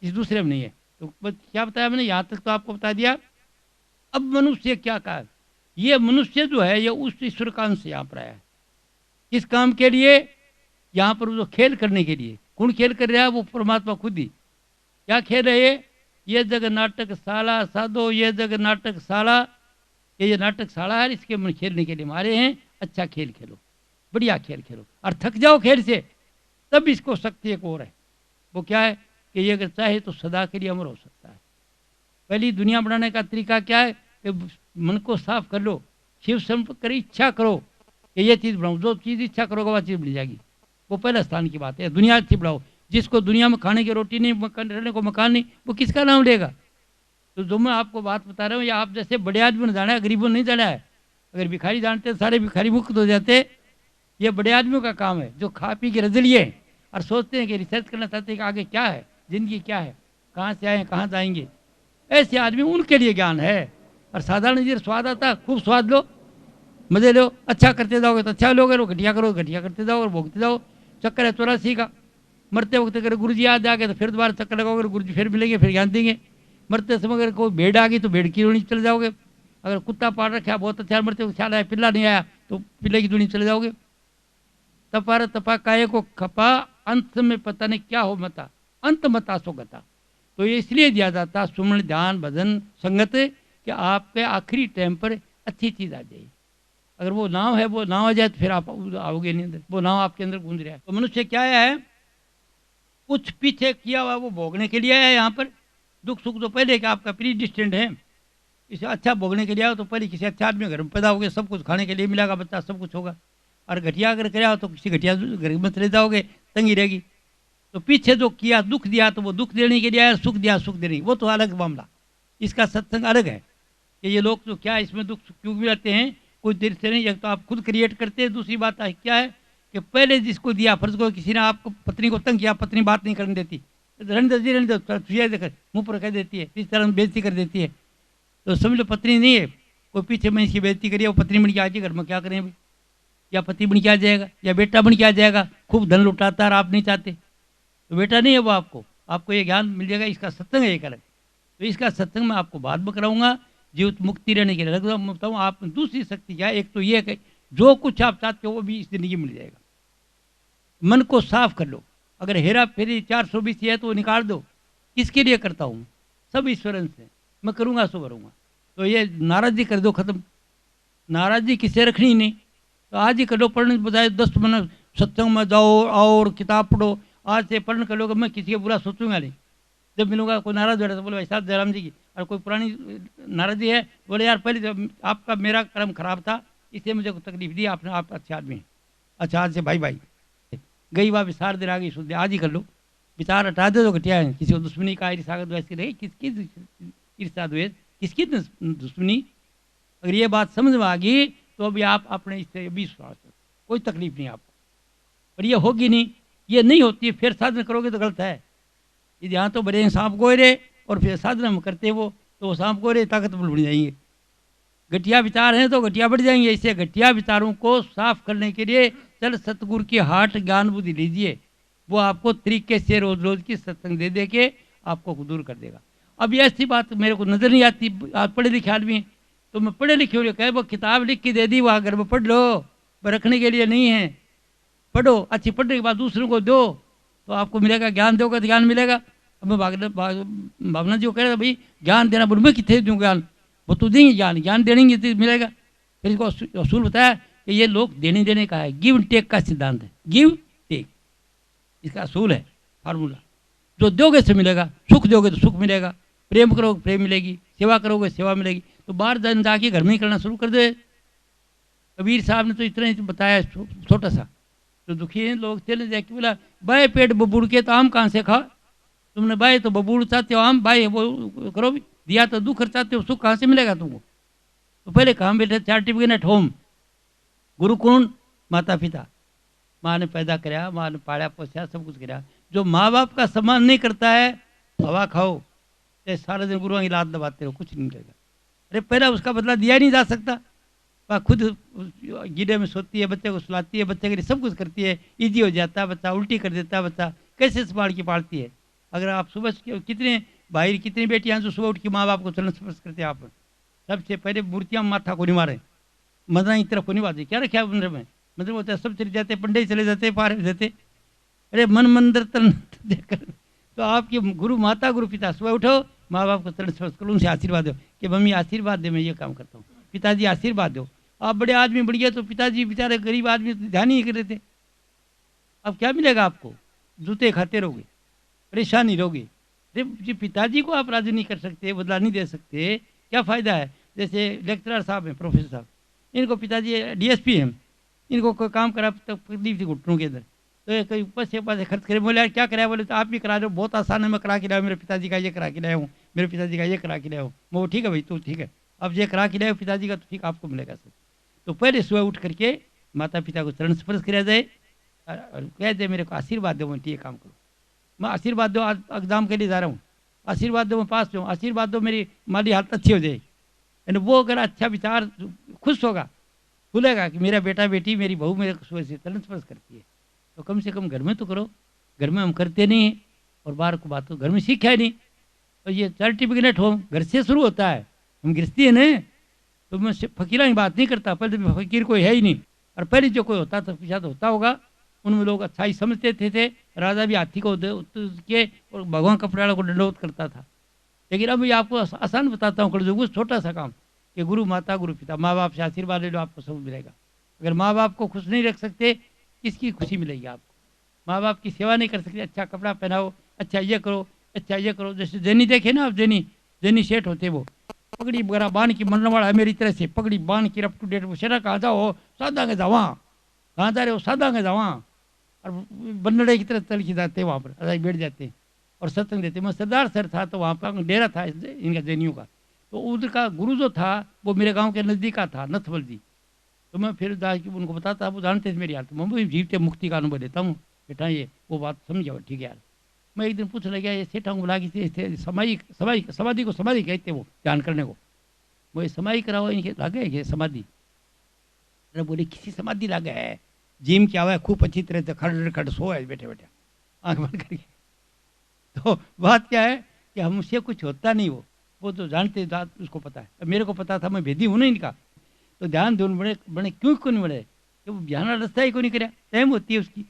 A: इस दूसरे में नहीं है। तो क्या बताया मैंने, यहाँ तक तो आपको बता दिया। अब मनुष्य क्या कहा, ये मनुष्य जो है ये उस ईश्वर का अंश यहाँ पर आया है। किस काम के लिए, यहाँ पर जो खेल करने के लिए। कौन खेल कर रहा है, वो परमात्मा खुद ही। क्या खेल रहे है, ये जग नाटक शाला साधो, ये जग नाटक शाला, ये नाटक शाला है, इसके मन खेलने के लिए हमारे हैं। अच्छा खेल खेलो, बढ़िया खेल खेलो, और थक जाओ खेल से, तब इसको शक्ति एक और है। वो क्या है कि ये अगर चाहे तो सदा के लिए अमर हो सकता है। पहली दुनिया बनाने का तरीका क्या है कि मन को साफ कर लो, शिव संपर्क करो, इच्छा करो कि ये चीज़ बनाओ, जो चीज़ इच्छा करोगे वह चीज़ मिल जाएगी। वो पहले स्थान की बात है। दुनिया अच्छी बढ़ाओ, जिसको दुनिया में खाने की रोटी नहीं, रहने को मकान नहीं, वो किसका नाम लेगा। तो जो मैं आपको बात बता रहा हूँ, ये आप जैसे बड़े आदमी ने जाना है, गरीबों ने नहीं जाना है। अगर भिखारी जानते सारे भिखारी मुक्त हो जाते। ये बड़े आदमियों का काम है जो खा पी के रजलिए और सोचते हैं कि रिसर्च करना चाहते हैं कि आगे क्या है, जिंदगी क्या है, कहाँ से आए कहाँ जाएंगे। ऐसे आदमी उनके लिए ज्ञान है। और साधारण जी स्वाद आता, खूब स्वाद लो, मजे लो, अच्छा करते जाओगे तो अच्छा लोगे, घटिया करो घटिया करते जाओ और भोगते जाओ। चक्कर है 84 का। मरते वक्त अगर गुरु जी याद आ गए तो फिर दोबारा चक्कर लगाओगे, गुरु जी फिर मिलेंगे, फिर ज्ञान देंगे। मरते समय अगर कोई भेड़ आ गई तो भेड़ की रोनी चले जाओगे। अगर कुत्ता पाल रखा बहुत अच्छा, मरते वक्त ख्याल आया पिल्ला नहीं आया तो पिल्ले की दुनी चले जाओगे। तपार तपा काये को खपा, अंत में पता नहीं क्या हो मता, अंत मता सो गता। तो ये इसलिए दिया जाता सुमन ध्यान भजन संगत कि आपके आखिरी टाइम पर अच्छी चीज़ आ जाए। अगर वो नाव है, वो नाव आ जाए तो फिर आप आओगे नहीं अंदर, वो नाव आपके अंदर गूंज रहा है। तो मनुष्य क्या है, कुछ पीछे किया हुआ वो भोगने के लिए है। यहाँ पर दुख सुख तो पहले कि आपका प्री डिस्टेंट है, इसे अच्छा भोगने के लिए आओ तो पहले किसी अच्छा आदमी घर में पैदा होगे, सब कुछ खाने के लिए मिलेगा, बच्चा सब कुछ होगा। और घटिया अगर कराओ तो किसी घटिया घर में चले जाओगे, तंगी रहेगी। तो पीछे जो किया दुख दिया तो वो दुख देने के लिए आया, सुख दिया सुख देने, वो तो अलग मामला। इसका सत्संग अलग है कि ये लोग तो क्या इसमें दुख क्यों मिलाते हैं, कोई देर से नहीं। एक तो आप खुद क्रिएट करते हैं, दूसरी बात क्या है कि पहले जिसको दिया, फर्ज को किसी ने आपको पत्नी को तंग किया, पत्नी बात नहीं करने देती, रहने मुँह पर कह देती है, इस तरह बेइज्जती कर देती है। तो समझ लो पत्नी नहीं है, कोई पीछे में इसकी बेइज्जती करिए, वो पत्नी बन के आ जाए घर में, क्या करें अभी। या पति बन के आ जाएगा या बेटा बन के आ जाएगा, खूब धन लुटाता है और आप नहीं चाहते तो बेटा नहीं है वो आपको ये ज्ञान मिल जाएगा। इसका सत्संग है एक अलग। तो इसका सत्संग मैं आपको बाद में कराऊंगा, जीवित मुक्ति रहने के लिए बताऊँ। आप दूसरी शक्ति क्या है, एक तो ये कि जो कुछ आप चाहते हो वो भी इस जिंदगी मिल जाएगा। मन को साफ कर लो, अगर हेरा फेरी 420 है तो वो निकाल दो। किसके लिए करता हूँ, सब ईश्वरन से, मैं करूँगा सो करूँगा। तो ये नाराजगी कर दो खत्म, नाराजगी किसे रखनी नहीं। तो आज ही कर लो, पढ़ने के बजाय 10 मिनट सत्संग में जाओ और किताब पढ़ो। आज से पढ़ने कर लोगे, मैं किसी का बुरा सोचूंगा नहीं। जब मिलूंगा कोई नाराज हो रहा है तो बोले भाई साहब जयराम जी की, और कोई पुरानी नाराजगी है बोले यार पहले जब आपका मेरा कर्म खराब था इसलिए मुझे तकलीफ दी आपने, आप अच्छे आदमी हैं, अच्छा आज से भाई भाई गई बात विचार देर आ गई शुद्ध। आज ही कर लो, विचार हटा दे तो घटिया है। किसी को दुश्मनी का ईर्षा द्वेष की रही, किसकी ईर्षा द्वेष, किसकी दुश्मनी। अगर ये बात समझ में आ गई तो अभी आप अपने इससे विश्वास, कोई तकलीफ नहीं आपको। पर ये होगी नहीं, ये नहीं होती, फिर साधना करोगे तो गलत है। यदि यहाँ तो बड़े सांप गोरे और फिर साधना में करते वो तो सांप गोरे ताकतवर बढ़ जाएंगे। घटिया विचार हैं तो घटिया बढ़ जाएंगे। इससे घटिया विचारों को साफ करने के लिए चल सतगुरु की हाट ज्ञान बुद्धि लीजिए, वो आपको तरीके से रोज रोज की सत्संग दे दे के आपको दूर कर देगा। अब ये ऐसी बात मेरे को नजर नहीं आती, आप पढ़े लिखे आदमी तो मैं पढ़े लिखे हो कहे वो किताब लिख के दे दी, वो घर में पढ़ लो, वो रखने के लिए नहीं है। पढ़ो, अच्छी पढ़ने के बाद दूसरों को दो तो आपको मिलेगा, ज्ञान दोगे तो ज्ञान मिलेगा। अब मैं भावना जी को कह रहा था भाई ज्ञान देना, बोल मैं कितने दूँ ज्ञान, वो तो देंगे ज्ञान, ज्ञान देंगे तो मिलेगा। फिर इसको असूल बताया कि ये लोग देने देने का है, गिव टेक का सिद्धांत है, गिव टेक इसका असूल है, फार्मूला। जो दोगे से मिलेगा, सुख दोगे तो सुख मिलेगा, प्रेम करोगे प्रेम मिलेगी, सेवा करोगे सेवा मिलेगी। तो बाहर जाके घर में ही करना शुरू कर दे। कबीर साहब ने तो इतना ही बताया, छोटा सा। तो दुखी लोग चले जाके बोला, बाएं पेट बबूड़ के तो आम कहाँ से खा, तुमने बाएं तो बबूड़ चाहते हो, आम बाएं वो करो भी, दिया तो दुख चाहते हो, सुख कहाँ से मिलेगा तुमको। तो पहले कहाँ बैठे, सर्टिफिकेट एट होम। गुरु कौन? माता पिता। माँ ने पैदा कराया, माँ ने पाया पोसा, सब कुछ कराया। जो माँ बाप का सम्मान नहीं करता है, हवा खाओ चाहे सारा दिन गुरुओं की लात दबाते रहो, कुछ नहीं मिलेगा। अरे पहला उसका बदला दिया नहीं जा सकता। वह खुद गीडे में सोती है, बच्चे को सुलाती है, बच्चे के लिए सब कुछ करती है, ईजी हो जाता है, बच्चा उल्टी कर देता है, बच्चा कैसे संभाल के पालती है। अगर आप सुबह कितने भाई कितनी बेटियां जो सुबह उठ के माँ बाप को चलन स्पर्श करते हैं, आप सबसे पहले मूर्तियां माथा को नहीं मारे, मदना की तरफ को नहीं बाजे, क्या रखे मंदिर में, मंदिर में होता है सब चले जाते, पंडित चले जाते, पार हो जाते। अरे मन मंदिर तन देखकर तो आपके गुरु माता गुरु पिता सुबह उठो, माँ बाप को चरण स्पर्श करो, उनसे आशीर्वाद दो कि मम्मी आशीर्वाद दे, मैं ये काम करता हूँ, पिताजी आशीर्वाद दो। आप बड़े आदमी बढ़ गए तो पिताजी बेचारे गरीब आदमी ध्यान ही नहीं कर रहे थे। अब क्या मिलेगा आपको? जूते खाते रहोगे, परेशानी रहोगे। जी पिताजी को आप राजी नहीं कर सकते, बदला नहीं दे सकते, क्या फ़ायदा है। जैसे लेक्चरर साहब हैं, प्रोफेसर साहब, इनको पिताजी डीएसपी हैं, इनको कोई काम करा तकलीफ थी घुटनों के अंदर, तो कई पैसे पैसे खर्च करे, बोले यार क्या कराया, बोले तो आप भी करा रहे हो, बहुत आसान है, मैं करा के लाया, मेरे पिताजी का ये करा के लाया हूँ, मेरे पिताजी का ये करा के लाया हूँ। वो ठीक है भाई, तो ठीक है, अब ये करा के लाए पिताजी का, तो ठीक आपको मिलेगा सब। तो पहले सुबह उठ करके माता पिता को चरण स्पर्श किया जाए और कह दे मेरे को आशीर्वाद दो, मैं ये काम करूँ, मैं आशीर्वाद दो, आज एग्जाम के लिए जा रहा हूँ, आशीर्वाद दो मैं पास हूँ, आशीर्वाद दो मेरी माली हालत अच्छी हो जाए। यानी वो अगर अच्छा विचार, खुश होगा, खुलेगा कि मेरा बेटा बेटी मेरी बहू मेरे को सुबह से चरण स्पर्श करती है, तो कम से कम घर में तो करो। घर में हम करते नहीं हैं और बाहर को बात तो घर में सीखा है नहीं। तो ये सर्टिफिकेट हो घर से शुरू होता है, हम गृहस्थी है ना, तो मैं फकीरा की बात नहीं करता, पहले तो फकीर कोई है ही नहीं, और पहले जो कोई होता था पीछा तो होता होगा, उनमें लोग अच्छा ही समझते थे। राजा भी हाथी को के और भगवान कपड़े को दंडोत करता था। लेकिन अब ये आपको आसान बताता हूँ, कर छोटा सा काम कि गुरु माता गुरु पिता, माँ बाप से आशीर्वाद ले लो, आपको सब मिलेगा। अगर माँ बाप को खुश नहीं रख सकते, किसकी खुशी मिलेगी आपको? माँ बाप की सेवा नहीं कर सकते, अच्छा कपड़ा पहनाओ, अच्छा ये करो, अच्छा ये करो। जैसे जैनी देखे ना आप, जैनी सेठ होते, वो पगड़ी वगैरह बांध की, मरने वाला है मेरी तरह से, पगड़ी बांध की अप टू डेट, वो शरा कहाँ जाओ सादा के जावा, कहाँ जा रहे हो सादा के जावा, और बंदड़े की तरह तल के जाते वहाँ पर अदाई बैठ जाते और सत्संग देते। मैं सरदार सर था तो वहाँ पर डेरा था इनका जैनियों का, तो उधर का गुरु जो था वो मेरे गाँव के नज़दीक का था, नथवल जी। तो मैं फिर जाके उनको बताता, वो जानते थे मेरी हालत, मैं जीवते मुक्ति का अनुभव देता हूँ बेटा, ये वो बात समझो ठीक है यार। मैं एक दिन पूछने लगा, ये सेठा को बुला के समाधि को समाधि कहते वो ध्यान करने को, वो समाधि कराओ, इनके लागे ये समाधि। अरे बोले किसी समाधि लागे है, जिम क्या हुआ है, खूब अच्छी तरह से खड़ खड़ सो है बैठे बैठे आँख बंद करके। तो बात क्या है कि हमसे कुछ होता नहीं, वो तो जानते उसको पता है, मेरे को पता था, मैं भेदी हूँ ना इनका। तो ध्यान दोनों बड़े बड़े क्यों नहीं बड़े कि वो ध्यान रास्ता ही को नहीं कराया, टाइम होती है उसकी।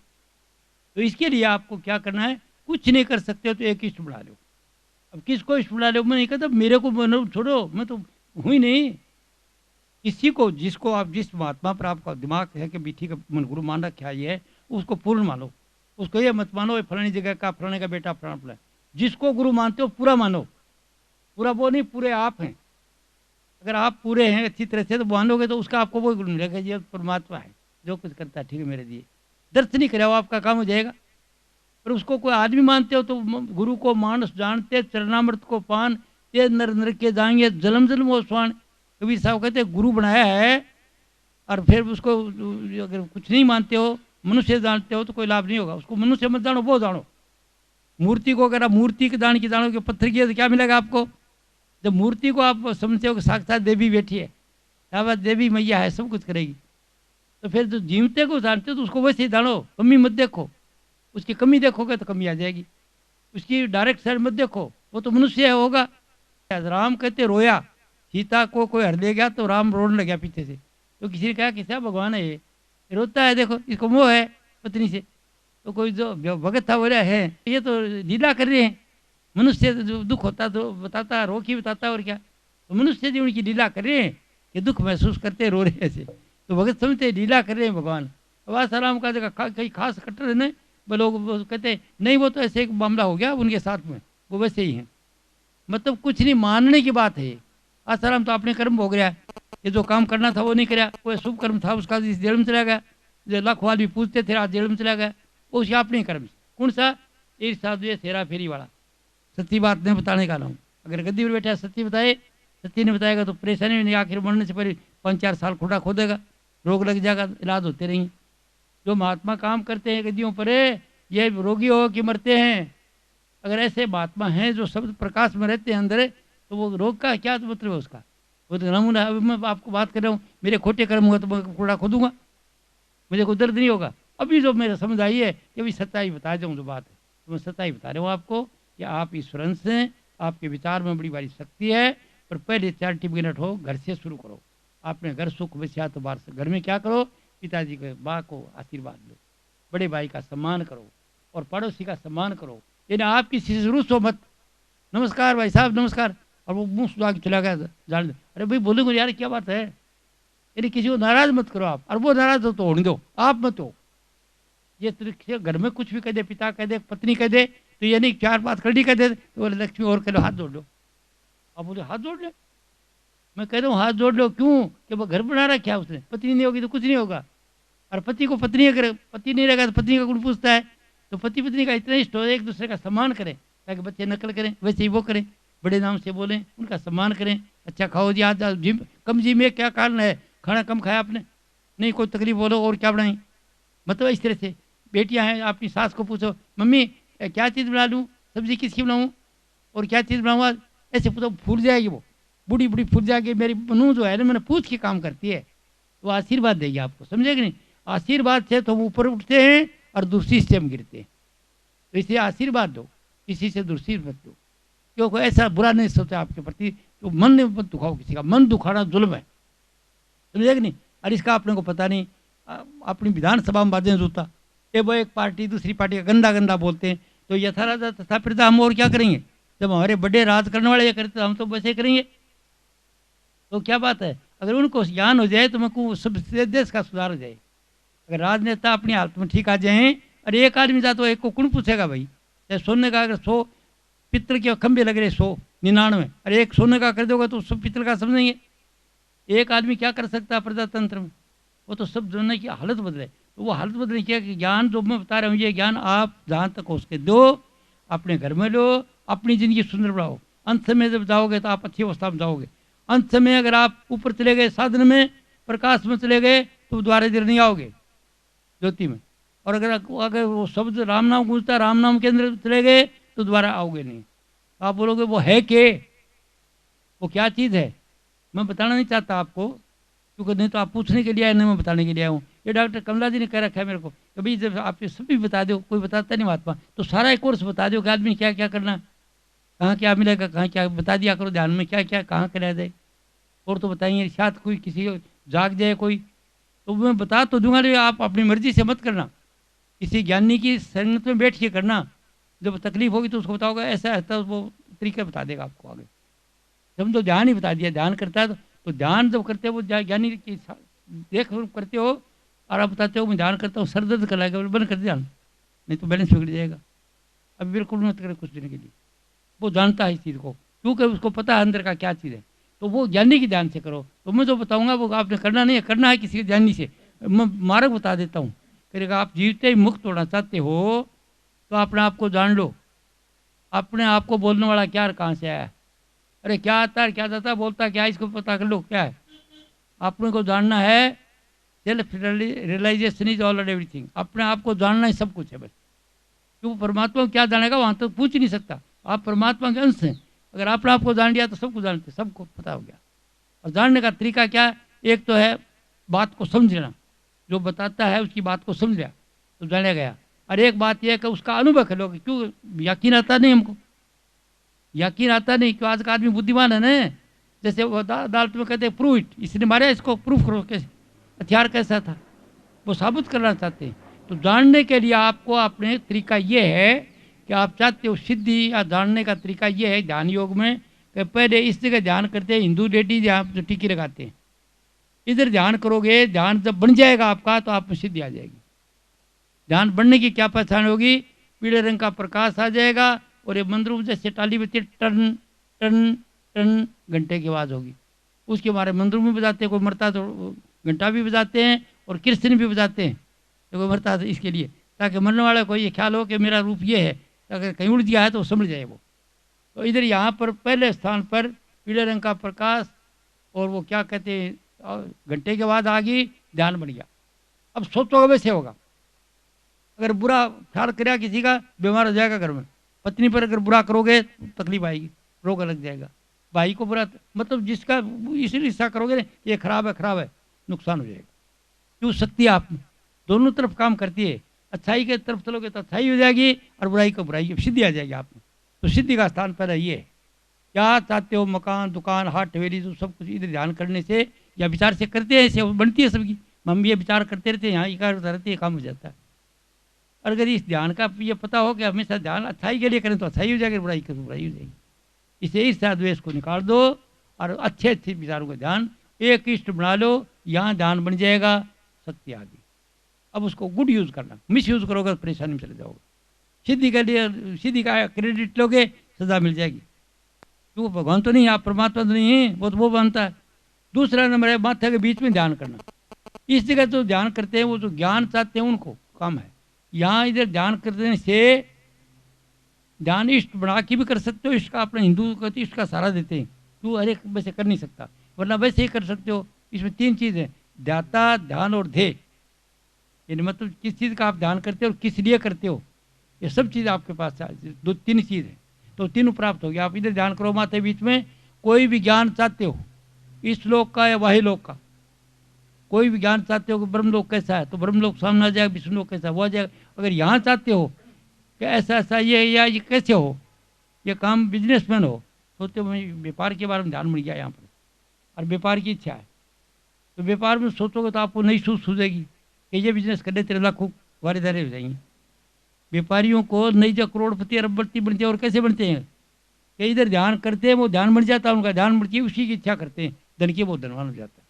A: तो इसके लिए आपको क्या करना है, कुछ नहीं कर सकते हो तो एक इष्ट बढ़ा लो। अब किसको इष्ट बढ़ा लो, मैं नहीं कहता मेरे को छोड़ो, मैं तो हूँ ही नहीं। किसी को, जिसको आप, जिस महात्मा पर आपका दिमाग है कि भी ठीक है मन गुरु मान रखा है, उसको पूर्ण मानो। उसको ये मत मानो फलानी जगह का फलाने का बेटा फलाना फलाना। जिसको गुरु मानते हो पूरा मानो, पूरा वो नहीं, पूरे आप हैं। अगर आप पूरे हैं अच्छी तरह से तो मानोगे तो उसका आपको वो गुरु मिलेगा, ये परमात्मा है जो कुछ करता है, ठीक है मेरे लिए दर्शन नहीं कराओ आपका काम हो जाएगा। पर उसको कोई आदमी मानते हो तो गुरु को मानस जानते, चरणामृत को पान, ते नर नर के जाएंगे जलम जलम वो स्वान। कबीर साहब कहते गुरु बनाया है और फिर उसको अगर कुछ नहीं मानते हो, मनुष्य जानते हो तो कोई लाभ नहीं होगा। उसको मनुष्य मत जानो, वो जानो। मूर्ति को अगर आप मूर्ति के दान की जानो कि पत्थर की है तो क्या मिलेगा आपको? जब मूर्ति को आप समझते हो कि साक्षात देवी बैठी है, साक्षात देवी मैया है, सब कुछ करेगी, तो फिर जो जीवते को जानते हो तो उसको वैसे ही जानो, कमी मत देखो। उसकी कमी देखोगे तो कमी आ जाएगी, उसकी डायरेक्ट साइड मत देखो, वो तो मनुष्य होगा। राम कहते रोया, सीता को कोई हर ले गया तो राम रोने लगा पीछे से। तो किसी ने कहा कि क्या भगवान है ये रोता है, देखो इसको मोह है पत्नी से। तो कोई जो भगत था बोला है ये तो लीला कर रहे हैं, मनुष्य जो दुख होता तो बताता, रो की बताता, और क्या। तो मनुष्य जी उनकी लीला कर रहे हैं कि दुख महसूस करते रो रहे ऐसे, तो भगत समझते लीला कर रहे हैं भगवान। अब सलाम का जगह कहीं खास कट्टर है ना, वो लोग कहते नहीं वो तो ऐसे एक मामला हो गया उनके साथ में, वो वैसे ही हैं। मतलब कुछ नहीं मानने की बात है। आसाराम तो अपने कर्म भोग रहा है, ये जो काम करना था वो नहीं कराया, कोई शुभ कर्म था उसका इस जेल में चला गया, जो लाखों आदमी पूछते थे आज जेल में चला गया, वो उसके अपने कर्म से। कौन सा? ईर्षा द्वेष हेरा फेरी वाला, सच्ची बात नहीं बताने का नाम। अगर गद्दी पर बैठा सच्ची बताए, सच्ची नहीं बताएगा तो परेशानी नहीं, आखिर मरने से पहले 5-4 साल खुदा खो देगा, रोग लग जाएगा, इलाज होते रहेंगे। जो महात्मा काम करते हैं गद्दियों पर, ये रोगी हो कि मरते हैं, अगर ऐसे महात्मा हैं जो शब्द प्रकाश में रहते हैं अंदर, तो वो रोग का क्या मतलब है उसका? वो तो नमूना है। मैं आपको बात कर रहा हूँ, मेरे खोटे कर्म हुआ तो मैं कूड़ा खोदूंगा, मुझे कोई दर्द नहीं होगा। अभी जो मेरा समझ आई है कि अभी सच्चाई बता दूँ जो बात है, तो मैं सच्चाई बता रहा हूँ आपको कि आप ईश्वर अंश हैं, आपके विचार में बड़ी बड़ी शक्ति है। पर पहले 4 मिनट हो, घर से शुरू करो। आपने घर सुख बचा तो बाहर से, घर में क्या करो? पिताजी के माँ को आशीर्वाद लो, बड़े भाई का सम्मान करो और पड़ोसी का सम्मान करो। यानी आप किसी से रूसो मत, नमस्कार भाई साहब नमस्कार, और वो मुंह सुधा के चला गया जान, अरे भाई बोलेंगे यार क्या बात है, यानी किसी को नाराज मत करो आप, और वो नाराज हो तो होने दो, आप मत हो। ये तरीके घर में कुछ भी कह दे, पिता कह दे, पत्नी कह दे, तो ये नहीं 4 बात खड़ी कह दे तो बोले लक्ष्मी और कह लो हाथ जोड़ लो। आप बोले हाथ जोड़ लो, मैं कह रहा हूँ हाथ जोड़ लो, क्यों? कि वो घर बना रखा है उसने, पत्नी नहीं होगी तो कुछ नहीं होगा। और पति को पत्नी, अगर पति नहीं रहेगा तो पत्नी का गुण पूछता है, तो पति पत्नी का इतना इष्ट हो, एक दूसरे का सम्मान करें, ताकि बच्चे नकल करें, वैसे ही वो करें, बड़े नाम से बोलें, उनका सम्मान करें। अच्छा खाओ जी, आज जिम कम, जी में क्या कारण है, खाना कम खाया आपने, नहीं कोई तकलीफ बोलो और क्या बनाई, मतलब इस तरह से। बेटियां हैं, अपनी सास को पूछो मम्मी क्या चीज़ बना लूँ, सब्जी किसकी बनाऊँ और क्या चीज़ बनाऊँ आज, ऐसे पूछो, फूल जाएगी वो, बूढ़ी बूढ़ी फूल जाएगी। मेरी नूंह जो है ना, मैंने पूछ के काम करती है, वो आशीर्वाद देगी आपको, समझे कि नहीं? आशीर्वाद से तो हम ऊपर उठते हैं और दूसरी से हम गिरते हैं। तो इसलिए आशीर्वाद दो, किसी से दूसरी मत दो, क्योंकि ऐसा बुरा नहीं सोचा आपके प्रति, तो मन ने मत दुखाओ किसी का, मन दुखाना जुल्म है, समझे कि नहीं? और इसका अपने को पता नहीं, अपनी विधानसभा में बातें जूता, ये वो एक पार्टी दूसरी पार्टी का गंदा गंदा बोलते हैं, तो यथा राजा तथा प्रजा, हम और क्या करेंगे? जब हमारे बड़े राज करने वाले ये करते तो हम तो वैसे करेंगे। तो क्या बात है, अगर उनको ज्ञान हो जाए तो मैं सब देश का सुधार हो जाए। अगर राजनेता अपनी हालत में ठीक आ जाए, अरे एक आदमी जा तो एक को कौन पूछेगा भाई? चाहे सोने का, अगर 100 पित्तल के खंभे लग रहे 199, अरे एक सोने का कर दोगे तो सब पित्तल का समझेंगे। एक आदमी क्या कर सकता है प्रजातंत्र में? वो तो सब जानने की हालत बदले। तो वो हालत बदलने की कि ज्ञान जो मैं बता रहा हूँ, ये ज्ञान आप जहाँ तक हो उसके दो, अपने घर में लो, अपनी ज़िंदगी सुंदर बनाओ। अंत में जब जाओगे तो आप अच्छी अवस्था में जाओगे। अंत में अगर आप ऊपर चले गए, साधन में, प्रकाश में चले गए, तो दोबारा इधर नहीं आओगे ज्योति में। और अगर वो शब्द राम नाम गूंजता, राम नाम के अंदर चले गए, तो दोबारा आओगे नहीं। तो आप बोलोगे वो है के, वो क्या चीज़ है? मैं बताना नहीं चाहता आपको, क्योंकि नहीं तो आप पूछने के लिए आए, नहीं मैं बताने के लिए आया हूँ। ये डॉक्टर कमला जी ने कह रखा है मेरे को, कभी जब आप ये सभी बता दो, कोई बताता नहीं महात्मा, तो सारा एक कोर्स बता दो कि आदमी क्या क्या करना, कहाँ क्या मिलेगा, कहाँ क्या बता दिया करो, ध्यान में क्या क्या कहाँ कराया जाए, और तो बताइए, शायद कोई किसी को जाग जाए कोई, तो मैं बता तो दूंगा, लेकिन आप अपनी मर्जी से मत करना, किसी ज्ञानी की संगत में बैठ के करना। जब तकलीफ होगी तो उसको बताओगे ऐसा है, तो वो तरीका बता देगा आपको आगे। जब तो ध्यान ही बता दिया, ध्यान करता है तो ध्यान जब करते हो वो ज्ञानी की देख करते हो, और आप बताते हो मैं ध्यान करता हूँ, सर दर्द कर लाएगा, बंद कर दिया, नहीं तो बैलेंस बिगड़ जाएगा। अब बिल्कुल मत करे कुछ दिन के लिए, वो जानता है इस चीज़ को, क्योंकि उसको पता है अंदर का क्या चीज़ है। तो वो ज्ञानी की ध्यान से करो। तो मैं जो बताऊंगा वो आपने करना नहीं है, करना है किसी ज्ञानी से। मैं मार्ग बता देता हूँ, करेगा आप जीवते ही मुक्त होना चाहते हो तो अपने आप को जान लो। अपने आप को बोलने वाला क्या कहाँ से आया, अरे क्या आता है क्या जाता है, बोलता क्या, इसको पता कर लो क्या है। अपने को जानना है, self realisation is all and everything. अपने आप को जानना ही सब कुछ है बस। क्यों परमात्मा को क्या जानेगा, वहाँ तक पूछ नहीं सकता। आप परमात्मा के अंश हैं, अगर आपने आपको जान लिया तो सबको जानते, सबको पता हो गया। और जानने का तरीका क्या? एक तो है बात को समझ लेना, जो बताता है उसकी बात को समझ लिया तो जाना गया। और एक बात यह है कि उसका अनुभव कर लो, क्यों यकीन आता नहीं हमको, यकीन आता नहीं। क्यों आज का आदमी बुद्धिमान है ना, जैसे वो अदालत में कहते हैं प्रूव इट, इसने मारा इसको प्रूफ करो, कैसे हथियार कैसा था, वो साबित करना चाहते हैं। तो जानने के लिए आपको अपने तरीका ये है कि आप चाहते हो सिद्धि या जानने का तरीका ये है ध्यान योग में कि पहले इस जगह ध्यान करते हैं, हिंदू लेडीज यहाँ जो टिकी लगाते हैं, इधर ध्यान करोगे, ध्यान जब बन जाएगा आपका तो आप में सिद्धि आ जाएगी। ध्यान बनने की क्या पहचान होगी? पीले रंग का प्रकाश आ जाएगा और ये मंत्र जैसे टाली बजती टन टन टन घंटे की आवाज़ होगी। उसके हमारे मंदिरों में बजाते हैं, कोई मरता तो घंटा भी बजाते हैं और कीर्तन भी बजाते हैं, तो कोई मरता तो इसके लिए, ताकि मरने वाले को ये ख्याल हो कि मेरा रूप ये है, अगर कहीं उड़ गया है तो समझ जाए वो। तो इधर यहाँ पर पहले स्थान पर पीले रंग का प्रकाश, और वो क्या कहते हैं घंटे के बाद आ गई, ध्यान बन गया। अब सोचो वैसे होगा, अगर बुरा ख्याल करा किसी का, बीमार हो जाएगा घर में। पत्नी पर अगर बुरा करोगे तो तकलीफ आएगी, रोग लग जाएगा। भाई को बुरा, मतलब जिसका इसीलिए ऐसा करोगे ना, ये खराब है, नुकसान हो जाएगा। क्यों? शक्ति आप में दोनों तरफ काम करती है। अच्छाई के तरफ चलोगे तो अच्छाई हो जाएगी, और बुराई को बुराई, सिद्धि आ जाएगी आप में। तो सिद्धि का स्थान पहले ये है। क्या चाहते हो, मकान, दुकान, हाट, हवेली, तो सब कुछ इधर ध्यान करने से या विचार से करते हैं, ऐसे बनती है सबकी। हम ये विचार करते रहते हैं, यहाँ ये होता रहती है, काम हो जाता है। और अगर इस ध्यान का ये पता हो कि हमेशा ध्यान अच्छाई के लिए करें तो अच्छाई हो जाएगी, बुराई करें तो बुराई हो जाएगी। इसे ईर्ष्या द्वेष को निकाल दो और अच्छे अच्छे विचारों का ध्यान एक इष्ट बना लो, यहाँ ध्यान बन जाएगा, शक्ति आ गई। अब उसको गुड यूज़ करना, मिस यूज़ करोगे तो परेशानी में चले जाओगे। सिद्धि के लिए, सिद्धि का क्रेडिट लोगे, सजा मिल जाएगी। क्यों? भगवान तो नहीं, आप परमात्मा तो नहीं है, वो बनता है। दूसरा नंबर है माथा के बीच में ध्यान करना। इस जगह तो ध्यान करते हैं वो जो ज्ञान चाहते हैं उनको काम है। यहाँ इधर ध्यान करने से ध्यान इष्ट बना के भी कर सकते हो, इष्ट का अपने हिंदू कहते इष्ट का सहारा देते हैं। तू हर एक वैसे कर नहीं सकता, वरना वैसे ही कर सकते हो। इसमें तीन चीज़ है, ध्याता, ध्यान और ध्येय। यानी मतलब किस चीज़ का आप ध्यान करते हो और किस लिए करते हो, ये सब चीज़ आपके पास दो तीन चीज़ है, तो तीनों प्राप्त हो गया। आप इधर ध्यान करो माथे बीच में, कोई भी ज्ञान चाहते हो, इस लोक का या वाही लोक का, कोई भी ज्ञान चाहते हो कि ब्रह्मलोक कैसा है, तो ब्रह्मलोक सामने आ जाएगा, विष्णु लोक कैसा है वो आ जाएगा। अगर यहाँ चाहते हो कि ऐसा ऐसा ये या ये कैसे हो, ये काम बिजनेसमैन हो, तो व्यापार के बारे में ध्यान मिल गया यहाँ पर, और व्यापार की इच्छा है, तो व्यापार में सोचोगे तो आपको नई सूझ सूझेगी कि ये बिजनेस करने तेरे लाखों वारेदारे हो जाएंगे। व्यापारियों को नई जो करोड़पति अरबपति बनते हैं, और कैसे बनते हैं कि इधर ध्यान करते हैं, वो ध्यान बन जाता है, उनका ध्यान बढ़ती है, उसी की इच्छा करते हैं, धन के वो धनवान हो जाता है।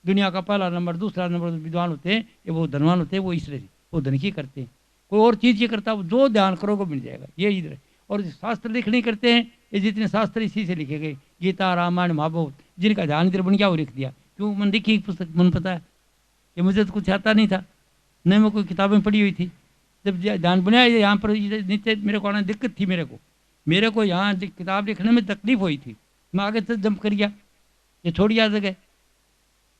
A: दुनिया का पहला नंबर, दूसरा नंबर विद्वान होते हैं, ये वो धनवान होते हैं, वो ईश्वर वो धन की करते हैं। कोई और चीज़ ये करता है, जो ध्यान करोगे मिल जाएगा, ये इधर। और शास्त्र लिखने करते हैं, ये जितने शास्त्र इसी से लिखे गए, गीता, रामायण, महाभारत, जिनका ध्यान इधर बन गया वो लिख दिया। क्यों? मन लिखी पुस्तक, मन पता है कि मुझे तो कुछ आता नहीं था, न मैं कोई किताबें पढ़ी हुई थी। जब ध्यान बनाया यहाँ पर नीचे मेरे को आने दिक्कत थी, मेरे को यहाँ किताब लिखने में तकलीफ हुई थी, मैं आगे से जंप कर गया, ये छोड़ याद गए,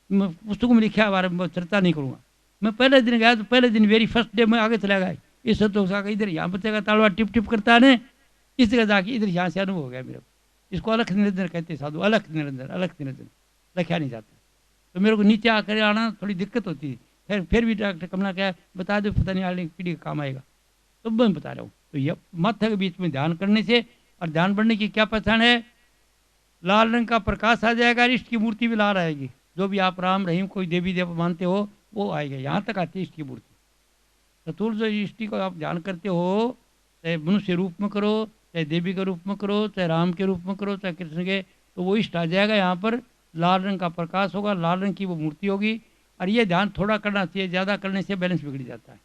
A: मैं पुस्तकों में लिखा बारे में चर्चा नहीं करूँगा। मैं पहले दिन गया तो पहले दिन वेरी फर्स्ट डे मैं आगे चला गया, इस तो इधर यहाँ बच्चे का तालवा टिप टिप करता है ना, इस जगह जाके इधर यहाँ से अनुभव हो गया मेरे को। इसको अलख निरंजन कहते हैं साधु, अलख निरंजन लिखा नहीं जाता। तो मेरे को नीचे आकर आना थोड़ी दिक्कत होती है, फिर भी डॉक्टर कमला क्या बता दो, पता नहीं आने पीढ़ी का काम आएगा, तो मैं बता रहा हूँ। तो ये माथा के बीच में ध्यान करने से, और ध्यान बढ़ने की क्या पहचान है, लाल रंग का प्रकाश आ जाएगा, इष्ट की मूर्ति भी लाल आएगी। जो भी आप राम रहीम कोई देवी देव मानते हो वो आएगा, यहाँ तक आती है इष्ट की मूर्ति। चतुर्थ जो इष्टि को आप ध्यान करते हो, चाहे मनुष्य रूप में करो, चाहे देवी के रूप में करो, चाहे राम के रूप में करो, चाहे कृष्ण के, तो वो इष्ट आ जाएगा। यहाँ पर लाल रंग का प्रकाश होगा, लाल रंग की वो मूर्ति होगी। और ये ध्यान थोड़ा करना चाहिए, ज़्यादा करने से बैलेंस बिगड़ जाता है।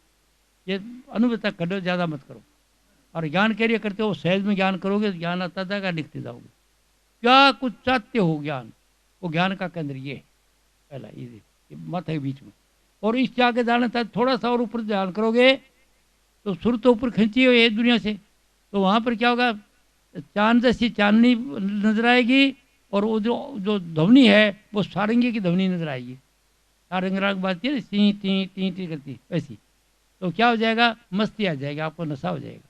A: ये अनुभव तक कर लो, ज़्यादा मत करो। और ज्ञान के लिए करते हो, सहज में ज्ञान करोगे, ज्ञान आता जाएगा, लिखते जाओगे। क्या कुछ चाहते हो ज्ञान, वो ज्ञान का केंद्र ये है पहला, ये माथा के बीच में। और इससे आगे जाना था, थोड़ा सा और ऊपर ध्यान करोगे तो सुर तो ऊपर खींची हुई है दुनिया से, तो वहाँ पर क्या होगा, चांद जैसी चांदनी नजर आएगी, और वो जो ध्वनि है वो सारंगी की ध्वनि नजर आएगी। सारंग राग बाजती है, टी टी टी टी करती वैसी। तो क्या हो जाएगा, मस्ती आ जाएगी, आपको नशा हो जाएगा।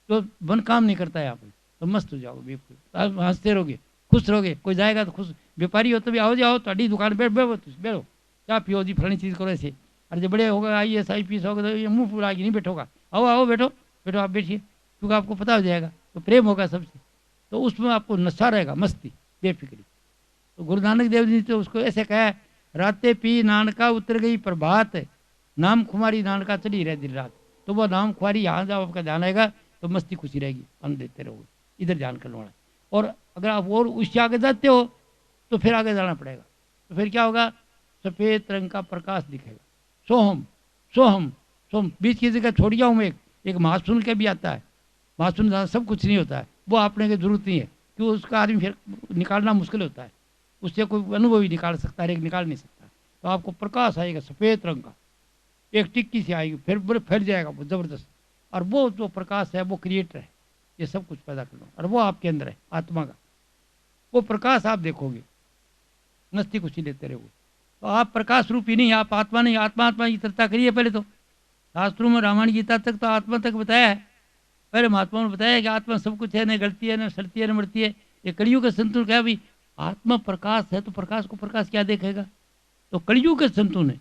A: तो मन काम नहीं करता है यहाँ पर, तो मस्त हो जाओगे, बिल्कुल हंसते रहोगे, खुश रहोगे। कोई जाएगा तो खुश, व्यापारी हो तो भी आओ जाओ, तो दुकान बैठो, क्या पियो जी, फलानी चीज़ करो ऐसे। और जब बड़े होगा IAS IPS होगा तो ये मुँह फुला के नहीं बैठोगा, आओ आओ बैठो बैठो, आप बैठिए, क्योंकि आपको पता हो जाएगा, तो प्रेम होगा सबसे, तो उसमें आपको नशा रहेगा, मस्ती, बेफिक्री। तो गुरु नानक देव जी तो उसको ऐसे कहा, रातें पी नानका उतर गई प्रभात, नाम खुमारी नानका चली रहे दिन रात। तो वह नाम खुमारी यहाँ जब आपका ध्यान आएगा तो मस्ती खुशी रहेगी, आनंद देते रहोगे, इधर ध्यान करने वाला। और अगर आप और उससे आगे जाते हो तो फिर आगे जाना पड़ेगा। तो फिर क्या होगा, सफ़ेद रंग का प्रकाश दिखेगा, सोहम सोहम सोहम। बीच की जगह छोड़ गया हूँ मैं, एक महासुन के भी आता है, महासुन सब कुछ नहीं होता है, वो आपने की जरूरत नहीं है, क्यों, उसका आदमी फिर निकालना मुश्किल होता है, उससे कोई अनुभव ही निकाल सकता है, एक निकाल नहीं सकता। तो आपको प्रकाश आएगा सफ़ेद रंग का, एक टिक्की से आएगी, फिर बड़े फैल जाएगा वो ज़बरदस्त। और वो जो प्रकाश है वो क्रिएटर है, ये सब कुछ पैदा करना, और वो आपके अंदर है आत्मा का। वो प्रकाश आप देखोगे, मस्ती खुशी लेते रहोगे। तो आप प्रकाश रूपी नहीं, आप आत्मा नहीं। आत्मा आत्मा की चर्चा करिए पहले तो। शास्त्रों में रामायण गीता तक तो आत्मा तक बताया है। पहले महात्मा ने बताया कि आत्मा सब कुछ है, न गलती है, न सड़ती है, न मरती है। ये कलयुग के संतों क्या भाई, आत्मा प्रकाश है तो प्रकाश को प्रकाश क्या देखेगा। तो कलयुग के संतों ने,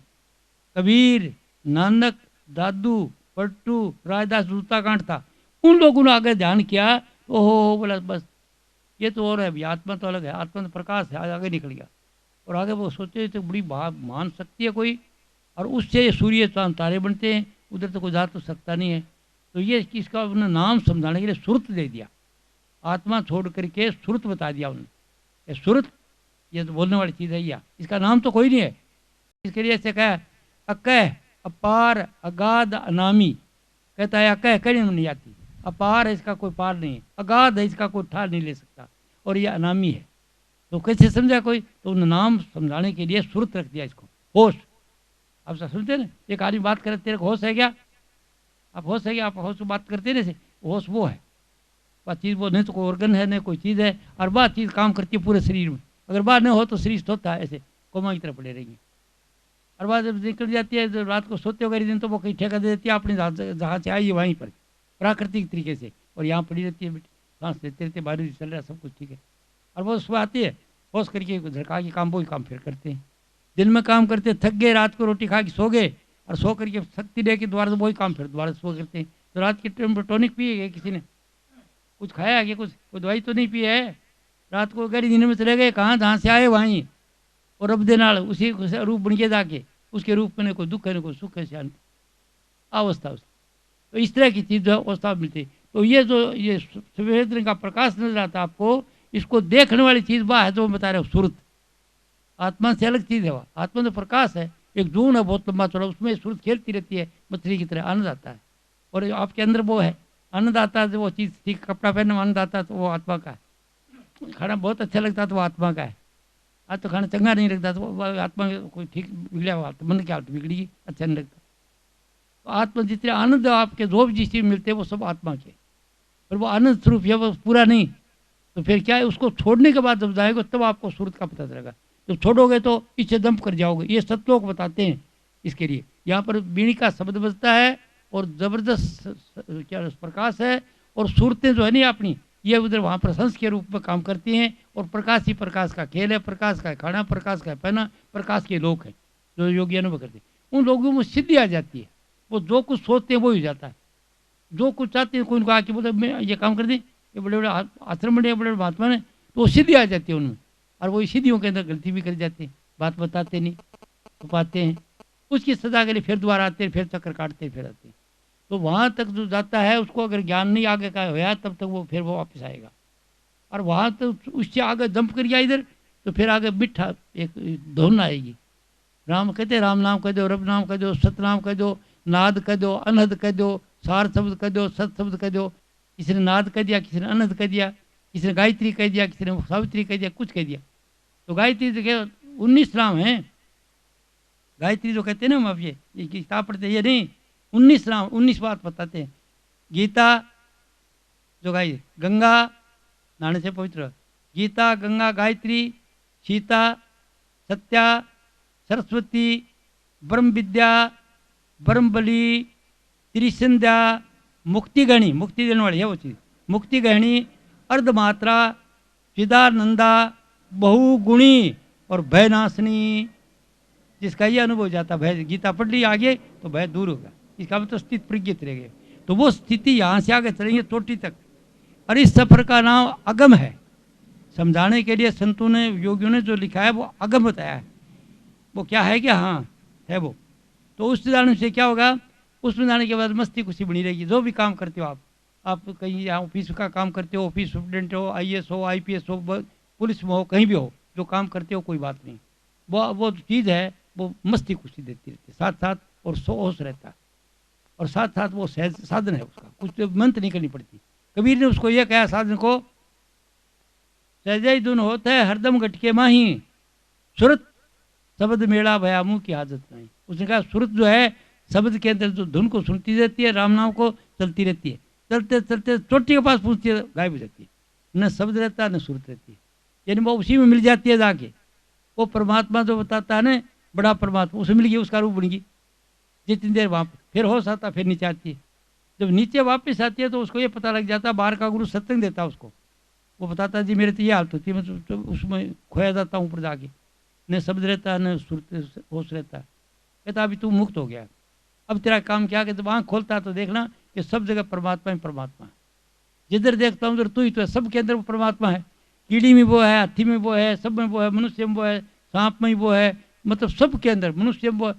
A: कबीर, नानक, दादू, पट्टू, राजदास जूताकांड था, उन लोगों ने आगे ध्यान किया, तो हो बोला बस ये तो और है भाई, आत्मा तो अलग है, आत्मा तो प्रकाश है, आगे निकल गया। और आगे वो सोचे तो बड़ी महान शक्ति है कोई, और उससे सूर्य चांद तारे बनते हैं, उधर तो कोई जा तो सकता नहीं है। तो ये किसका उन्होंने नाम समझाने के लिए सुरत दे दिया, आत्मा छोड़ करके सुरत बता दिया उन्होंने। ये सुरत, ये तो बोलने वाली चीज़ है, या इसका नाम तो कोई नहीं है। इसके लिए ऐसे कहा अकह, अपार, अगाध, अनामी। कहता है अकह कहने में नहीं आती, अपार है इसका कोई पार नहीं है, अगाध है इसका कोई ठार नहीं ले सकता, और ये अनामी है। तो कैसे समझा कोई, तो उन्होंने नाम समझाने के लिए सुरत रख दिया इसको, होश। आप सब सुनते ना, एक आदमी बात करे तेरे को होश है क्या, आप होश है क्या, आप होश बात करते ना से, होश वो है, वह चीज़ वो नहीं तो कोई ऑर्गन है, नहीं कोई चीज़ है, और वह चीज़ काम करती है पूरे शरीर में। अगर बाहर नहीं हो तो शरीर सोता है ऐसे कोमा की तरह पड़े रहेंगे। और बात जब निकल जाती है, जब रात को सोते हो गए दिन, तो वो कहीं ठेका दे देती है अपनी जहाँ से आई है वहीं पर, प्राकृतिक तरीके से, और यहाँ पड़ी रहती है बेटी, सांस लेते रहते, बारिश चल रहा है, सब कुछ ठीक है। और वो सुबह आती है, होश करके झड़का के काम, वही काम फिर करते हैं। दिन में काम करते, थक गए, रात को रोटी खा के सो गए, और सो करके शक्ति दे के दोबारा से वही काम फिर दोबारा सो करते हैं। तो रात के टाइम पर टॉनिक पिए गए, किसी ने कुछ खाया है कि कुछ, कोई दवाई तो नहीं पी है, रात को गहरी नींद में चले गए, कहाँ जहाँ से आए वहीं, और रब दे नाल उसी रूप बन के जाके, उसके रूप में कोई दुख है, कोई सुख है, शांति अवस्था उसकी। तो इस तरह की चीज़ अवस्था मिलती। तो ये जो ये सफेद रंग का प्रकाश नजर आता है आपको, इसको देखने वाली चीज़ वह है जो मैं बता रहा हूँ, सुरत। आत्मा से अलग चीज़ है वह, आत्मा तो प्रकाश है, एक जून है बहुत लंबा चौड़ा, उसमें सुरत खेलती रहती है मछली की तरह, आनंद आता है। और आपके अंदर वो है, आनंद आता है, जो वो चीज़ ठीक कपड़ा पहनने में आनंद आता है, तो वो आत्मा का है। खाना बहुत अच्छा लगता है तो वो आत्मा का है। आज तो खाना चंगा नहीं लगता तो वो आत्मा कोई ठीक बिगड़ा हुआ, तो मन की हालत बिगड़ी, अच्छा नहीं लगता। तो आत्मा जितने आनंद आपके जो भी जिस चीज़ मिलते हैं वो सब आत्मा के, पर वो आनंद स्वरूप है, वो पूरा नहीं। तो फिर क्या है, उसको छोड़ने के बाद जब जाएगा तब आपको सूरत का पता चलेगा। जब छोड़ोगे तो इससे दम कर जाओगे, ये सतलोक बताते हैं। इसके लिए यहाँ पर बीड़ी का शब्द बजता है, और ज़बरदस्त क्या प्रकाश है, और सूरतें जो है नहीं अपनी, ये उधर वहाँ प्रशंस के रूप में काम करती हैं। और प्रकाश ही प्रकाश का खेल है, प्रकाश का खाना, प्रकाश का पहना, प्रकाश के लोग हैं जो योगी अनुभव करते हैं। उन लोगों में सिद्धि आ जाती है, वो जो कुछ सोचते हैं वो ही हो जाता है, जो कुछ चाहते हैं। कोई उनको आके बोले मैं ये काम कर दें, ये बड़े बड़े आश्रम बड़े बड़े महात्मा ने, तो वो सिद्धि आ जाती है उनमें। और वो सिद्धियों के अंदर गलती भी कर जाते हैं, बात बताते नहीं, छुपाते हैं, उसकी सजा के लिए फिर दोबारा आते हैं, फिर चक्कर काटते हैं, फिर आते हैं। तो वहाँ तक जो जाता है उसको अगर ज्ञान नहीं आगे का होया, तब तक वो फिर वो वापस आएगा। और वहाँ तो उससे आगे जंप कर गया इधर, तो फिर आगे मिठा एक धुन आएगी। राम कहते राम नाम कह दो, रब नाम कह दो, सतनाम कह दो, नाद कह दो, अनहद कह दो, सार शब्द कह दो, सत शब्द कह दो। किसी ने नाद कह दिया, किसी ने अनहद कह दिया, किसी ने गायत्री कह दिया, किसी ने सावित्री कह दिया, कुछ कह दिया। तो गायत्री तो क्या 19 नाम है, गायत्री जो कहते हैं ना हम, अब ये किताब पढ़ते ये नहीं, 19 नाम, 19 बात बताते हैं। गीता जो गाय, गंगा नहाने से पवित्र, गीता, गंगा, गायत्री, सीता, सत्या, सरस्वती, ब्रह्म विद्या, ब्रह्म बलि, त्रिसंध्या, मुक्ति गहणी, मुक्ति देने वाली है वो चीज़, मुक्ति गहणी, अर्धमात्रा, चिदानंदा, बहुगुणी, और भयनाशनी। जिसका ये अनुभव हो जाता, भय, गीता पढ़ ली आगे तो भय दूर होगा, इसका मतलब स्थित प्रज्ञित रह गए। तो वो स्थिति यहाँ से आगे चलेंगे चोटी तक। और इस सफर का नाम अगम है। समझाने के लिए संतों ने, योगियों ने जो लिखा है वो अगम बताया है। वो क्या है कि हाँ है वो। तो उस जाने से क्या होगा, उसमें जाने के बाद मस्ती खुशी बनी रहेगी। जो भी काम करते हो आप कहीं यहाँ ऑफिस का काम करते हो, ऑफिस सुप्रिटेंडेंट हो, IAS हो, IPS हो, पुलिस में हो, कहीं भी हो, जो काम करते हो कोई बात नहीं, वो चीज़ है, वो मस्ती खुशी देती रहती है साथ साथ, और होश रहता है। और साथ साथ वो सहज साधन है उसका, कुछ मेहनत नहीं करनी पड़ती। कबीर ने उसको ये कहा साधन को, सहज धुन होता है हरदम गटके माही, सुरत शब्द मेला भया मुंह की आदत नहीं। उसने कहा सुरत जो है शब्द के अंदर जो धुन को सुनती रहती है, राम नाम को चलती रहती है, चलते चलते चोटी के पास पहुंचती है, गायब हो जाती है। न शब्द रहता न सुरत रहती है, यानी वो उसी में मिल जाती है जाके। वो परमात्मा जो बताता है ना, बड़ा परमात्मा, उसे मिल गई, उसका रूप बन गई। जितनी देर वहाँ फिर होश आता, फिर नीचे आती है। जब नीचे वापस आती है तो उसको ये पता लग जाता है, बाहर का गुरु सत्संग देता है उसको, वो बताता है जी मेरे तो ये हालत होती है, मैं तो उसमें खोया जाता हूँ ऊपर जाके, न शब्द रहता है न सुरत होश रहता है। कहता अभी तू मुक्त हो गया, अब तेरा काम क्या, कि जब आँख खोलता है तो देखना कि सब जगह परमात्मा ही परमात्मा है। जिधर देखता हूँ उधर तू ही तो है, सबके अंदर वो परमात्मा है। कीड़ी में वो है, हाथी में वो है, सब में वो है, मनुष्य में वो है, सांप में वो है, मतलब सबके अंदर, मनुष्य में वो है,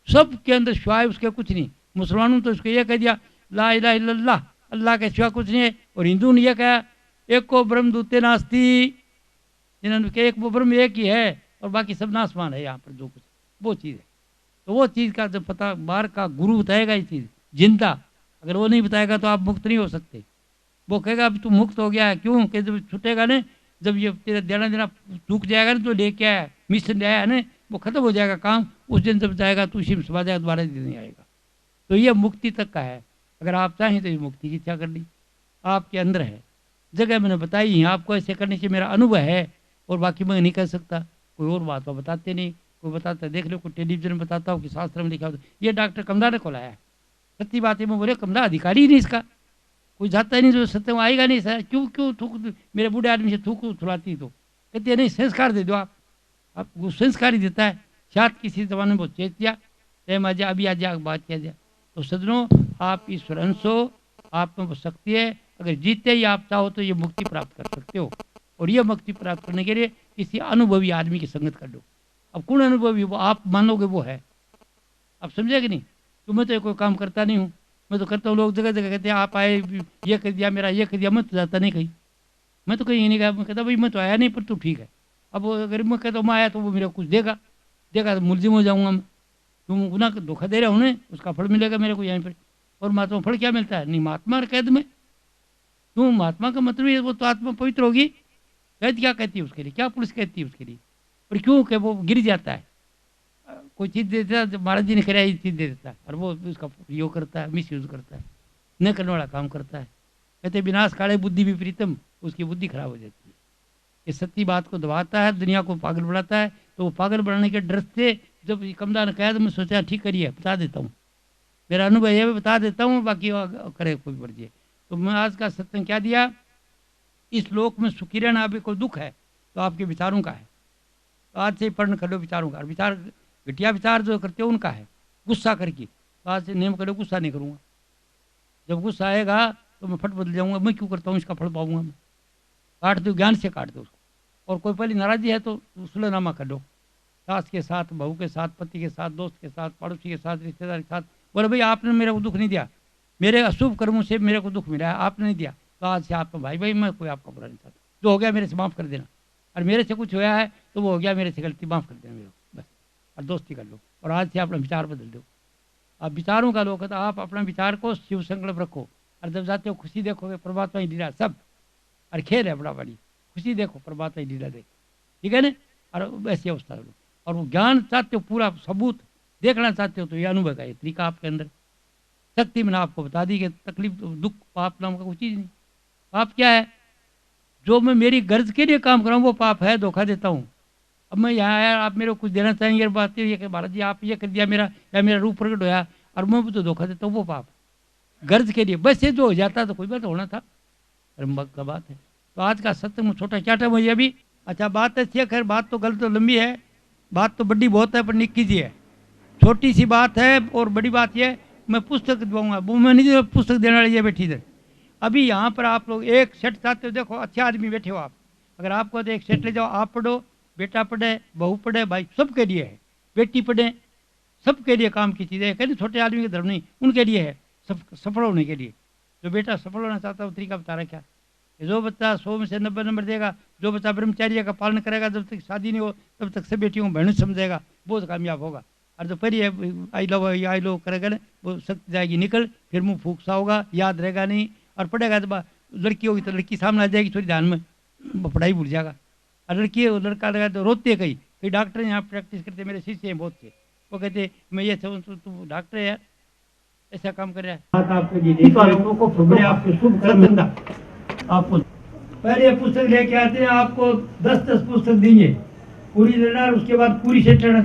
A: सबके अंदर सिवाय उसके कुछ नहीं। मुसलमानों तो उसको ये कह दिया ला इलाहा इल्लल्लाह, अल्लाह के सिवा कुछ नहीं है। और हिंदू ने यह कहा एक को ब्रह्म दूते नास्ती, जिन्होंने कहा एक वो ब्रह्म एक ही है और बाकी सब नासमान है, यहाँ पर जो कुछ वो चीज़ है। तो वो चीज़ का जब पता बाहर का गुरु बताएगा ये चीज़ जिंदा, अगर वो नहीं बताएगा तो आप मुक्त नहीं हो सकते। वो कहेगा अब तू मुक्त हो गया है, क्यों कि जब छूटेगा ना, जब ये तेरा देना देना चूक जाएगा ना, तो लेके आया मिशन आया है ना, वो खत्म हो जाएगा काम, उस दिन जब जाएगा तो उसी में समा जाएगा, दोबारा दिन नहीं आएगा। तो ये मुक्ति तक का है। अगर आप चाहें तो ये मुक्ति की इच्छा कर ली, आपके अंदर है। जगह मैंने बताई है आपको, ऐसे करने से मेरा अनुभव है, और बाकी मैं नहीं कह सकता। कोई और बात तो बताते नहीं, कोई बताता देख लो, कोई टेलीविजन में बताता हो कि शास्त्र में लिखा हो। ये डॉक्टर कमदा ने खोलाया है, सच्ची बात है। मैं बोले कमदा अधिकारी ही नहीं इसका, कोई जाता ही नहीं, जो सत्य में आएगा नहीं सर। क्यों क्यों थूक, मेरे बूढ़े आदमी से थूक थुलाती, तो कहती है नहीं संस्कार दे दो आप वो संस्कार ही देता है। शायद किसी जमाने में वो चेत दिया, टाइम आ जाए, अभी आ जाए, बात किया जाए। तो सदनों आप ईश्वर अंश हो, आप में वो शक्ति है, अगर जीते ही आप चाहो तो ये मुक्ति प्राप्त कर सकते हो। और ये मुक्ति प्राप्त करने के लिए किसी अनुभवी आदमी की संगत कर लो। अब कौन अनुभवी, वो आप मानोगे वो है, आप समझे कि नहीं। तो मैं तो ये कोई काम करता नहीं हूँ, मैं तो करता हूँ, लोग जगह जगह कहते हैं आप आए, ये कर दिया मेरा, ये कर दिया, मैं तो जाता नहीं कहीं, मैं तो कहीं नहीं गया। मैं कहता भाई मैं तो आया नहीं, पर तू ठीक है। अब वो अगर मैं कहता हूँ मैं आया तो वो मेरे को कुछ देगा, देगा तो मुलजिम हो जाऊँगा मैं, तुम गुनाह का धोखा दे रहा हूँ ना, उसका फल मिलेगा मेरे को यहीं पर। और महात्मा फल क्या मिलता है, नहीं महात्मा कैद में, क्यों महात्मा का मतलब ये वो तो आत्मा पवित्र होगी, कैद क्या कहती है उसके लिए, क्या पुलिस कहती है उसके लिए। और क्यों कि वो गिर जाता है, कोई चीज़ दे देता है, महाराज जी ने कराया ये चीज़ दे देता है, और वो उसका योग करता है, मिस यूज करता है, न करने वाला काम करता है। कहते विनाश काले बुद्धि विपरीतम, उसकी बुद्धि खराब हो जाती है। ये सत्य बात को दबाता है, दुनिया को पागल बनाता है। तो वो पागल बनाने के डर से जब कमदा ने कहा तो मैं सोचा ठीक करिए, बता देता हूँ, मेरा अनुभव ये बता देता हूँ, बाकी करे कोई मर्जी। तो मैं आज का सत्संग क्या दिया, इस लोक में सुखी रहना, अभी कोई दुख है तो आपके विचारों का है, तो आज से ही पढ़ने कर लो विचारों का। विचार घटिया विचार जो करते हो उनका है, गुस्सा करके, तो आज से नियम करो गुस्सा नहीं करूँगा। जब गुस्सा आएगा तो मैं फट बदल जाऊँगा, मैं क्यों करता हूँ, इसका फल पाऊँगा मैं। काट दो, ज्ञान से काट दो उसको। और कोई पहली नाराज़ी है तो सुलहनामा कर लो, सास के साथ, बहू के साथ, पति के साथ, दोस्त के साथ, पड़ोसी के साथ, रिश्तेदार के साथ। बोले भाई आपने मेरे को दुख नहीं दिया, मेरे अशुभ कर्मों से मेरे को दुख मिला है, आपने नहीं दिया, तो आज से आपका भाई भाई, मैं कोई आपका बुरा नहीं चाहता, जो हो गया मेरे से माफ़ कर देना। और मेरे से कुछ होया है तो वो हो गया, मेरे से गलती माफ़ कर देना मेरे को, बस। और दोस्ती कर लो, और आज से अपना विचार बदल दो। आप विचारों का लोग, आप अपना विचार को शिव संकल्प रखो, और जब जाते हो खुशी देखोगे, परमात्मा ही लीला सब, और खेल है बड़ा बड़ी, खुशी देखो परमात्मा ही लीला देखो, ठीक है ना। और वैसी अवस्था लो, और वो ज्ञान चाहते हो, पूरा सबूत देखना चाहते हो, तो ये अनुभव का ये तरीका आपके अंदर शक्ति मैंने आपको बता दी कि तकलीफ दुख पाप नाम का कोई चीज़ नहीं। पाप क्या है, जो मैं मेरी गर्ज के लिए काम कर रहा हूँ वो पाप है, धोखा देता हूँ। अब मैं यहाँ आया, आप मेरे को कुछ देना चाहेंगे, ये बात ये कि महाराज जी आप ये कर दिया मेरा, या मेरा रूप प्रकट होया, और मैं भी तो धोखा देता हूँ, वो पाप गर्ज के लिए। बस ये जो हो जाता तो कोई बात होना था, ब्रह्म का बात है। तो आज का सत्संग छोटा क्या था मुझे अभी, अच्छा बात अच्छी है, खैर बात तो गलत तो लंबी है, बात तो बड़ी बहुत है, पर निक्की सी है, छोटी सी बात है। और बड़ी बात यह, मैं पुस्तक दूंगा, वो मैं नहीं पुस्तक देने वाली है बैठी इधर। अभी यहाँ पर आप लोग एक सेट चाहते हो, देखो अच्छे आदमी बैठे हो आप, अगर आपको तो एक सेट ले जाओ, आप पढ़ो, बेटा पढ़े, बहू पढ़े, भाई सबके लिए है, बेटी पढ़े, सबके लिए काम की चीज़ है। कहते छोटे आदमी के धर्म नहीं, उनके लिए है, सब सफल होने के लिए। जो बेटा सफल होना चाहता है वो तरीका बता रहा क्या, कि जो बच्चा 100 में से 90 नंबर देगा, जो बच्चा ब्रह्मचार्य का पालन करेगा, जब तक शादी नहीं हो तब तक सब बेटियों को बहन समझेगा, बहुत कामयाब होगा। और जो पहले आई लो करेगा ना, वो शक्ति जाएगी निकल, फिर मुँह फूक सा होगा, याद रहेगा नहीं। और पढ़ेगा तो लड़की होगी तो लड़की सामने आ जाएगी, थोड़ी ध्यान में, पढ़ाई भूल जाएगा। और लड़की लड़का लगा तो रोते कहीं, कई डॉक्टर यहाँ प्रैक्टिस करते, मेरे शिष्य हैं बहुत से, वो कहते मैं ये समझ तू डॉक्टर है यार, ऐसा काम कर रहा है। बात आपके लिए देख वालों को बड़े आपके शुभ कर्म धंधा आपको पहले पुस्तक लेके आते हैं, आपको 10-10 पुस्तक देंगे पूरी लेना, उसके बाद पूरी सेट लेना।